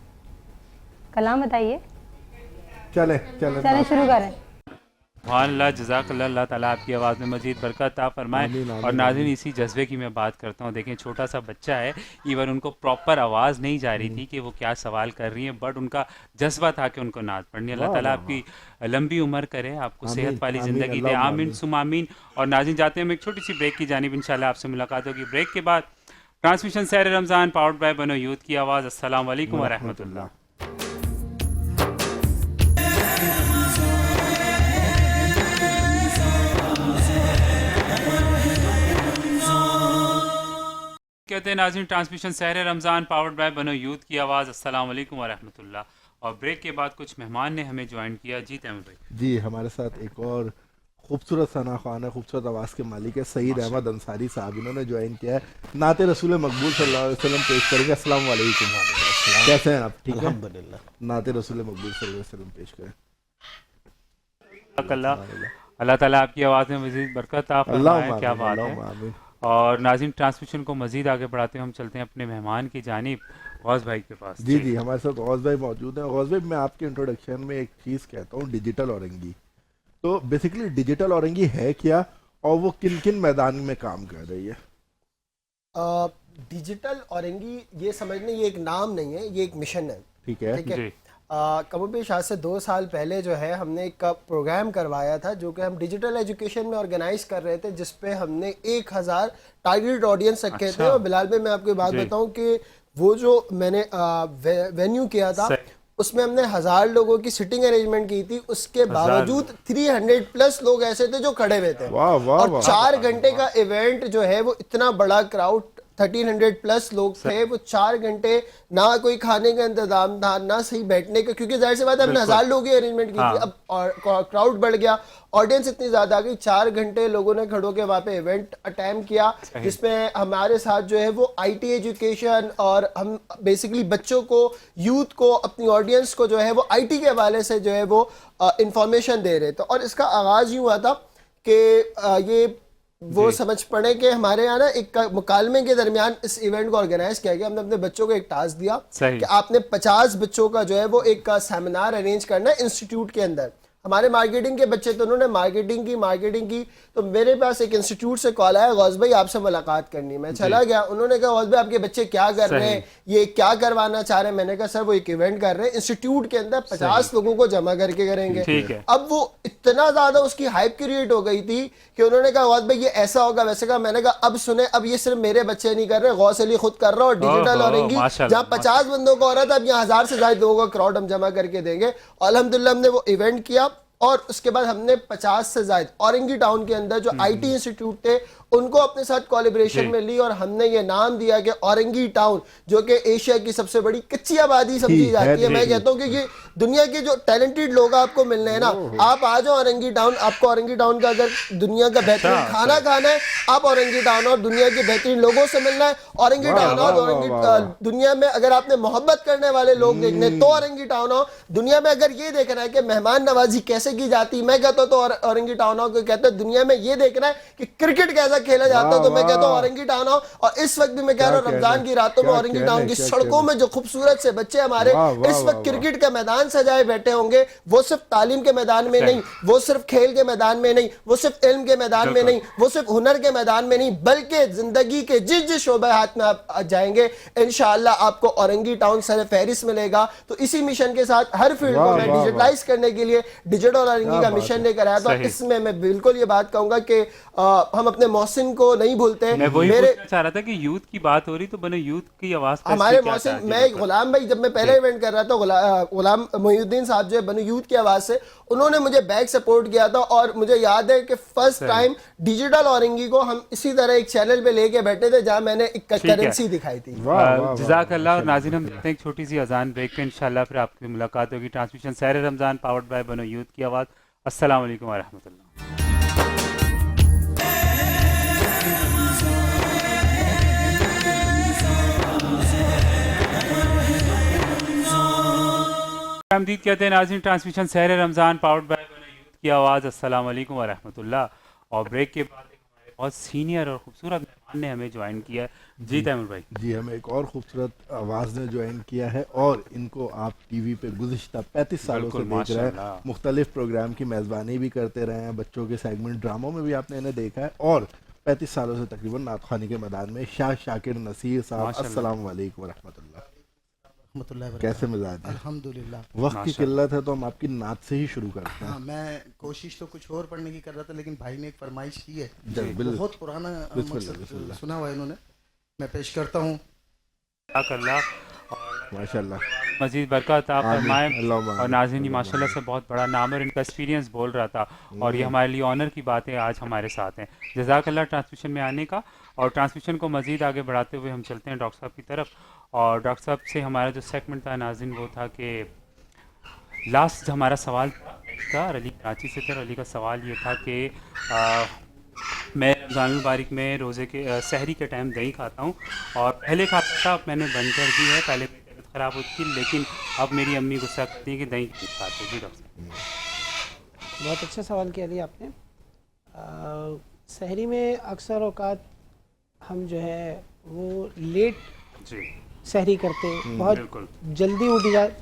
کلام بتائیے. چلیں شروع کریں. سبحان اللہ, جزاک اللہ, اللہ تعالیٰ آپ کی آواز میں مزید برکت عطا فرمائے. اور ناظرین اسی جذبے کی میں بات کرتا ہوں. دیکھیں چھوٹا سا بچہ ہے, ایون ان کو پراپر آواز نہیں جا رہی تھی کہ وہ کیا سوال کر رہی ہیں, بٹ ان کا جذبہ تھا کہ ان کو نعت پڑھنی. اللہ تعالیٰ آپ کی لمبی عمر کرے, آپ کو صحت والی زندگی دے, آمین ثم آمین. اور ناظرین جاتے ہیں ہم ایک چھوٹی سی بریک کی جانب, انشاءاللہ آپ سے ملاقات ہوگی بریک کے بعد. ٹرانسمیشن سحر رمضان پاورڈ بائی بنو یوتھ کی آواز. السلام علیکم ورحمۃ اللہ. کہتے ہیں ناظرین ٹرانسمیشن سحر رمضان پاورڈ بائی بنو یوتھ کی آواز. السلام علیکم ورحمۃ اللہ. اور بریک کے بعد کچھ مہمان نے ہمیں جوائن کیا. جی تیمور بھائی. جی ہمارے ساتھ ایک اور خوبصورت ثنا خوان ہے, خوبصورت آواز کے مالک ہے, سعید احمد انصاری صاحب, انہوں نے جوائن کیا ہے. نعت رسول مقبول صلی اللہ علیہ وسلم پیش کریں گے. السلام علیکم. کیسے ہیں آپ؟ ٹھیک ہے الحمدللہ. نعت رسول مقبول صلی اللہ علیہ وسلم پیش کریں. اللہ تعالیٰ آپ کی آواز میں مزید برکت عطا فرمائے. کیا بات ہے. اور ناظرین ٹرانسمیشن کو مزید آگے بڑھاتے ہیں, ہم چلتے ہیں اپنے مہمان کی جانب, غوث بھائی کے پاس. جی جی ہمارے ساتھ غوث بھائی موجود ہیں. غوث بھائی میں آپ کے انٹروڈکشن میں ایک چیز کہتا ہوں, ڈیجیٹل اورنگی. تو بیسیکلی ڈیجیٹل اورنگی ہے کیا, اور وہ کن کن میدان میں کام کر رہی ہے؟ ڈیجیٹل اورنگی یہ سمجھنے, یہ ایک نام نہیں ہے, یہ ایک مشن ہے. ٹھیک ہے. کم و بیش آج سے 2 سال پہلے جو ہے ہم نے ایک پروگرام کروایا تھا جو کہ ہم ڈیجیٹل ایجوکیشن میں آرگنائز کر رہے تھے, جس پہ ہم نے 1000 ٹارگیٹ آڈینس رکھے تھے. اور بلال بھائی میں آپ کو بات بتاؤں کہ وہ جو میں نے وینیو کیا تھا اس میں ہم نے 1000 لوگوں کی سٹنگ ارینجمنٹ کی تھی. اس کے باوجود 300+ لوگ ایسے تھے جو کھڑے ہوئے تھے. اور 4 گھنٹے کا ایونٹ جو ہے وہ اتنا بڑا کراؤڈ 1300+ لوگ تھے. وہ 4 گھنٹے نہ کوئی کھانے کا انتظام تھا, نہ صحیح بیٹھنے کا, کیونکہ ظاہر سی بات ہے ہم نے 1000 لوگوں کی ارینجمنٹ کی تھی. اب کراؤڈ بڑھ گیا, آڈینس اتنی زیادہ آ گئی. 4 گھنٹے لوگوں نے کھڑوں کے وہاں پہ ایونٹ اٹیمپٹ کیا, جس میں ہمارے ساتھ جو ہے وہ IT ایجوکیشن, اور ہم بیسیکلی بچوں کو, یوتھ کو, اپنی آڈینس کو جو ہے وہ IT کے حوالے سے جو ہے وہ انفارمیشن دے رہے تھے. اور اس کا آغاز یوں ہوا تھا کہ یہ وہ سمجھ پڑے کہ ہمارے یہاں نا ایک مکالمے کے درمیان اس ایونٹ کو آرگنائز کیا گیا. ہم نے اپنے بچوں کو ایک ٹاسک دیا کہ آپ نے 50 بچوں کا جو ہے وہ ایک سیمینار ارینج کرنا ہے انسٹیٹیوٹ کے اندر. ہمارے مارکیٹنگ کے بچے تو انہوں نے مارکیٹنگ کی. تو میرے پاس ایک انسٹیٹیوٹ سے کال آیا, غوث بھائی آپ سے ملاقات کرنی. میں چلا گیا, انہوں نے کہا غوث بھائی آپ کے بچے کیا کر رہے ہیں, یہ کیا کروانا چاہ رہے ہیں. میں نے کہا سر وہ ایک ایونٹ کر رہے ہیں انسٹیٹیوٹ کے اندر, 50 لوگوں کو جمع کر کے کریں گے. اب وہ اتنا زیادہ اس کی ہائپ کریٹ ہو گئی تھی کہ انہوں نے کہا غوث بھائی یہ ایسا ہوگا ویسے کا. میں نے کہا اب سنیں, اب یہ صرف میرے بچے نہیں کر رہے, غوث علی خود کر رہا ہے. اور ڈیجیٹل اورنگی جہاں 50 بندوں کا ہو رہا تھا, اب یہاں 1000 سے زائد لوگوں کا کراؤڈ ہم جمع کر کے دیں گے. الحمدللہ ہم نے وہ ایونٹ کیا. اور اس کے بعد ہم نے 50 سے زائد اورنگی ٹاؤن کے اندر جو IT انسٹیٹیوٹ تھے ان کو اپنے ساتھ کولیبریشن میں لی, اور ہم نے یہ نام دیا کہ اورنگی ٹاؤن, جو کہ ایشیا کی سب سے بڑی کچی آبادی سمجھی جاتی ہے. میں کہتا ہوں کہ یہ دنیا کے جو ٹیلنٹڈ لوگ آپ کو ملنے ہیں نا, آپ آ جاؤ اورنگی ٹاؤن. آپ کو اورنگی ٹاؤن کا اگر دنیا کا بہترین کھانا کھانا ہے, آپ اورنگی ٹاؤن اور دنیا کے بہترین لوگوں سے ملنا ہے, اورنگی ٹاؤن. اور دنیا میں اگر آپ نے محبت کرنے والے لوگ دیکھنے تو اورنگی ٹاؤن ہو. دنیا میں اگر یہ دیکھنا ہے کہ مہمان نوازی کیسے کی جاتی, میں کہتا ہوں تو اورنگی ٹاؤن ہو. کہتے ہیں دنیا میں یہ دیکھنا ہے کہ کرکٹ کیسا کھیلا جاتا ہے, تو میں کہتا ہوں اورنگی ٹاؤن ہو. اور اس وقت بھی میں کہہ رہا ہوں رمضان کی راتوں میں اورنگی ٹاؤن کی سڑکوں میں جو خوبصورت سے بچے ہمارے اس وقت کرکٹ کا میدان سجائے بیٹھے ہوں گے, وہ صرف تعلیم کے میدان میں نہیں, وہ صرف کھیل کے میدان میں نہیں, وہ صرف علم کے میدان میں نہیں, وہ صرف ہنر کے میدان میں نہیں, بلکہ زندگی کے جس شعبہ ہاتھ میں آپ جائیں گے انشاءاللہ آپ کو اورنگی ٹاؤن سر فہرست ملے گا. تو اسی مشن کے ساتھ ہر فیلڈ کو میں ڈیجیٹلائز کرنے کے لیے ڈیجیٹل اورنگی کا مشن لے کر آیا. تو اس میں میں بالکل یہ بات کہوں گا کہ ہم اپنے محسن کو نہیں بھولتے. میں وہی پوچھنا چاہ رہا تھا کہ یوتھ کی بات ہو رہی تو بنے یوتھ کی آواز کا ہمارے محسن, میں غلام بھائی جب میں پہلا ایونٹ کر رہا تھا, غلام محی الدین صاحب جو ہے بنو یوتھ کی آواز سے, انہوں نے مجھے بیک سپورٹ کیا تھا. اور مجھے یاد ہے کہ فرسٹ ٹائم ڈیجیٹل اورنگی کو ہم اسی طرح ایک چینل پہ لے کے بیٹھے تھے جہاں میں نے ایک کرنسی دکھائی تھی. جزاک اللہ. اور ناظرین ہم دیکھتے ہیں ایک چھوٹی سی اذان بریک پہ, انشاءاللہ پھر آپ کی ملاقات ہوگی. ٹرانسمیشن سحر رمضان پاورڈ بائی بنو یوتھ کی آواز. السلام علیکم ورحمۃ اللہ. آمدید کہتے ہیں ناظرین ٹرانسمیشن سحر رمضان پاورڈ بائی بنو یوتھ کی آواز. السلام علیکم ورحمۃ اللہ. اور بریک کے بعد ہمارے بہت سینئر اور خوبصورت مہمان نے ہمیں جوائن کیا ہے. جی تیمور بھائی. جی ہمیں ایک اور خوبصورت آواز نے جوائن کیا ہے, اور ان کو آپ ٹی وی پہ گزشتہ 35 سالوں سے دیکھ رہے ہیں. مختلف پروگرام کی میزبانی بھی کرتے رہے ہیں, بچوں کے سیگمنٹ ڈراموں میں بھی آپ نے انہیں دیکھا ہے, اور 35 سالوں سے تقریباً نعت خوانی کے میدان میں شاہ شاکر نصیر صاحب. السلام علیکم ورحمۃ اللہ. کیسے مزاج ہے؟ الحمدللہ. وقت کی قلت ہے تو ہم آپ کی نعت سے ہی شروع کرتے ہیں. ہاں, میں کوشش تو کچھ اور پڑھنے کی کر رہا تھا, لیکن بھائی نے ایک فرمائش کی ہے, بہت پرانا مقصد سنا ہوا ہے انہوں نے, میں پیش کرتا ہوں. ماشاء اللہ مزید برکات آپ فرمائیں. اور ناظرین ماشاء اللہ سے بہت بڑا نام ہے, ان کا ایکسپیرینس بول رہا تھا, اور یہ ہمارے لیے آنر کی بات ہے آج ہمارے ساتھ ہیں. جزاک اللہ ٹرانسمیشن میں آنے کا. اور ٹرانسمیشن کو مزید آگے بڑھاتے ہوئے ہم چلتے ہیں ڈاکٹر صاحب کی طرف. اور ڈاکٹر صاحب سے ہمارا جو سیگمنٹ تھا ناظرین وہ تھا کہ لاسٹ ہمارا سوال تھا علی کراچی سے تھا. علی کا سوال یہ تھا کہ میں رمضان المبارک میں روزے کے سحری کے ٹائم دہی کھاتا ہوں, اور پہلے کھاتا تھا, اب میں نے بند کر دی ہے. پہلے میری طبیعت خراب ہوتی تھی, لیکن اب میری امی غصہ کرتی ہیں کہ دہی نہیں کھاتے. جی ڈاکٹر صاحب. بہت اچھا سوال کیا علی آپ نے. سحری میں اکثر اوقات ہم جو ہے وہ لیٹ سحری کرتے ہیں, بہت جلدی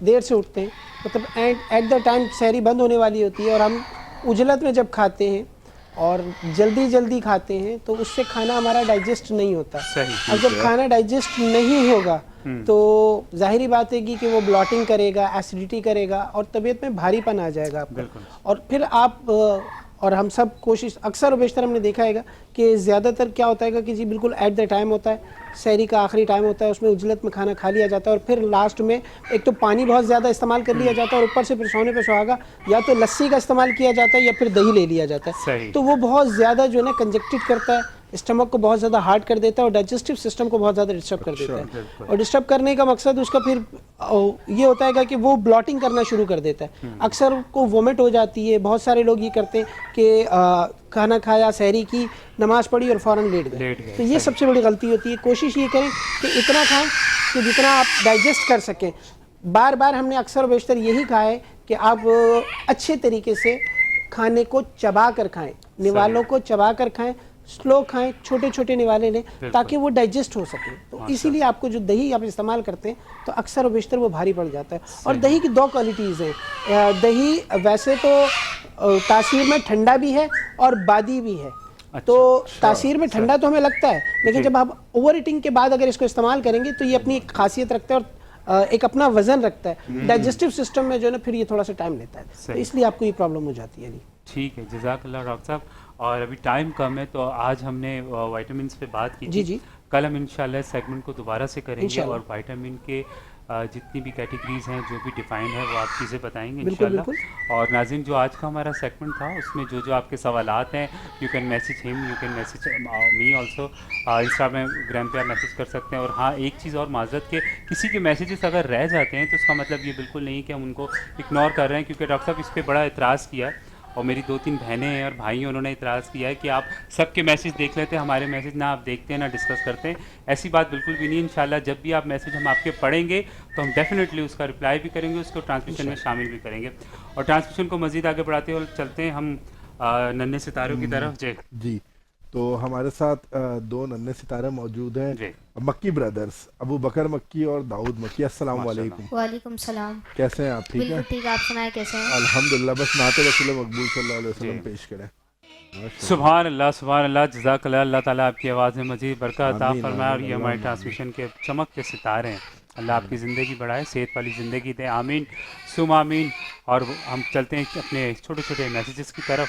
دیر سے اٹھتے ہیں, مطلب ایٹ دا ٹائم سحری بند ہونے والی ہوتی ہے, اور ہم عجلت میں جب کھاتے ہیں اور جلدی کھاتے ہیں تو اس سے کھانا ہمارا ڈائجسٹ نہیں ہوتا. اب جب کھانا ڈائجسٹ نہیں ہوگا تو ظاہری بات ہے کہ وہ بلاٹنگ کرے گا, ایسیڈیٹی کرے گا, اور طبیعت میں بھاری پن آ جائے گا آپ کو. اور پھر آپ اور ہم سب کوشش اکثر و بیشتر ہم نے دیکھا ہے گا کہ زیادہ تر کیا ہوتا ہے کہ جی بالکل ایٹ دا ٹائم ہوتا ہے, سحری کا آخری ٹائم ہوتا ہے, اس میں عجلت میں کھانا کھا لیا جاتا ہے, اور پھر لاسٹ میں ایک تو پانی بہت زیادہ استعمال کر لیا جاتا ہے, اور اوپر سے پھر سونے پہ سہاگا یا تو لسی کا استعمال کیا جاتا ہے یا پھر دہی لے لیا جاتا ہے. تو وہ بہت زیادہ جو ہے نا کنجکٹڈ کرتا ہے, اسٹمک کو بہت زیادہ ہارڈ کر دیتا ہے, اور ڈائجسٹو سسٹم کو بہت زیادہ ڈسٹرب کر دیتا ہے. اور ڈسٹرب کرنے کا مقصد اس کا پھر یہ ہوتا ہے کہ وہ بلاٹنگ کرنا شروع کر دیتا ہے, اکثر کو وومٹ ہو جاتی ہے. بہت سارے لوگ یہ کرتے ہیں کہ کھانا کھایا, سحری کی, نماز پڑھی اور فوراً لیٹ گئے. تو یہ سب سے بڑی غلطی ہوتی ہے. کوشش یہ کریں کہ اتنا کھائیں کہ جتنا آپ ڈائجسٹ کر سکیں. بار بار ہم نے اکثر و بیشتر یہی کہا ہے کہ آپ اچھے طریقے سے کھانے کو چبا کر کھائیں, نوالوں کو چبا کر کھائیں, سلو کھائیں, چھوٹے چھوٹے نوالے لیں تاکہ وہ ڈائجسٹ ہو سکیں. تو اسی لیے آپ کو جو دہی آپ استعمال کرتے ہیں تو اکثر و بیشتر وہ بھاری پڑ جاتا ہے. اور دہی کی دو کوالٹیز ہیں. دہی ویسے تو تاثیر میں ٹھنڈا بھی ہے اور بادی بھی ہے. تو تاثیر میں ٹھنڈا تو ہمیں لگتا ہے, لیکن جب آپ اوور ایٹنگ کے بعد اگر اس کو استعمال کریں گے تو یہ اپنی ایک خاصیت رکھتا ہے اور ایک اپنا وزن رکھتا ہے. ڈائجسٹو سسٹم میں جو ہے نا پھر یہ تھوڑا سا ٹائم لیتا ہے, تو اس لیے آپ کو یہ پرابلم ہو جاتی ہے. ٹھیک ہے, جزاک اللہ ڈاکٹر صاحب. اور ابھی ٹائم کم ہے تو آج ہم نے وائٹامنس پہ بات کی تھی. کل ہم انشاءاللہ اس سیگمنٹ کو دوبارہ سے کریں گے, اور وائٹامن کے جتنی بھی کیٹیگریز ہیں جو بھی ڈیفائنڈ ہے وہ آپ چیزیں بتائیں گے انشاءاللہ. اور ناظرین جو آج کا ہمارا سیگمنٹ تھا اس میں جو آپ کے سوالات ہیں, یو کین میسیج ہم, you can message me also, Instagram پہ آپ میسیج کر سکتے ہیں. اور ہاں ایک چیز اور معذرت کہ کسی کے میسیجز اگر رہ جاتے ہیں تو اس کا مطلب یہ بالکل نہیں کہ ہم ان کو اگنور کر رہے ہیں, کیونکہ ڈاکٹر صاحب اس پہ بڑا اعتراض کیا ہے, اور میری 2-3 بہنیں ہیں اور بھائی ہیں, انہوں نے اعتراض کیا ہے کہ آپ سب کے میسیج دیکھ لیتے ہیں, ہمارے میسیج نہ آپ دیکھتے ہیں نہ ڈسکس کرتے ہیں. ایسی بات بالکل بھی نہیں. انشاءاللہ جب بھی آپ میسیج ہم آپ کے پڑھیں گے تو ہم ڈیفینیٹلی اس کا رپلائی بھی کریں گے, اس کو ٹرانسمیشن میں شامل بھی کریں گے. اور ٹرانسمیشن کو مزید آگے بڑھاتے ہوئے چلتے ہیں ہم ننھے ستاروں کی طرف. جی تو ہمارے ساتھ 2 ننھے ستارے موجود ہیں, مکی بردرز, ابو بکر مکی اور داؤد مکی. السلام علیکم. وعلیکم السلام. کیسے ہیں آپ؟ ٹھیک ہیں؟ ٹھیک. آپ سنائیں کیسے ہیں؟ الحمدللہ. بس نعت رسول مقبول صلی اللہ علیہ وسلم پیش کریں. سبحان اللہ سبحان اللہ. جزاک اللہ. اللہ تعالیٰ آپ کی آواز میں مزید برکت عطا فرمائے, اور یہ ہماری ٹرانسمیشن کے چمک کے ستارے ہیں. اللہ آپ کی زندگی بڑھائے, صحت والی زندگی دے, آمین ثم آمین. اور ہم چلتے ہیں اپنے چھوٹے چھوٹے میسیجز کی طرف.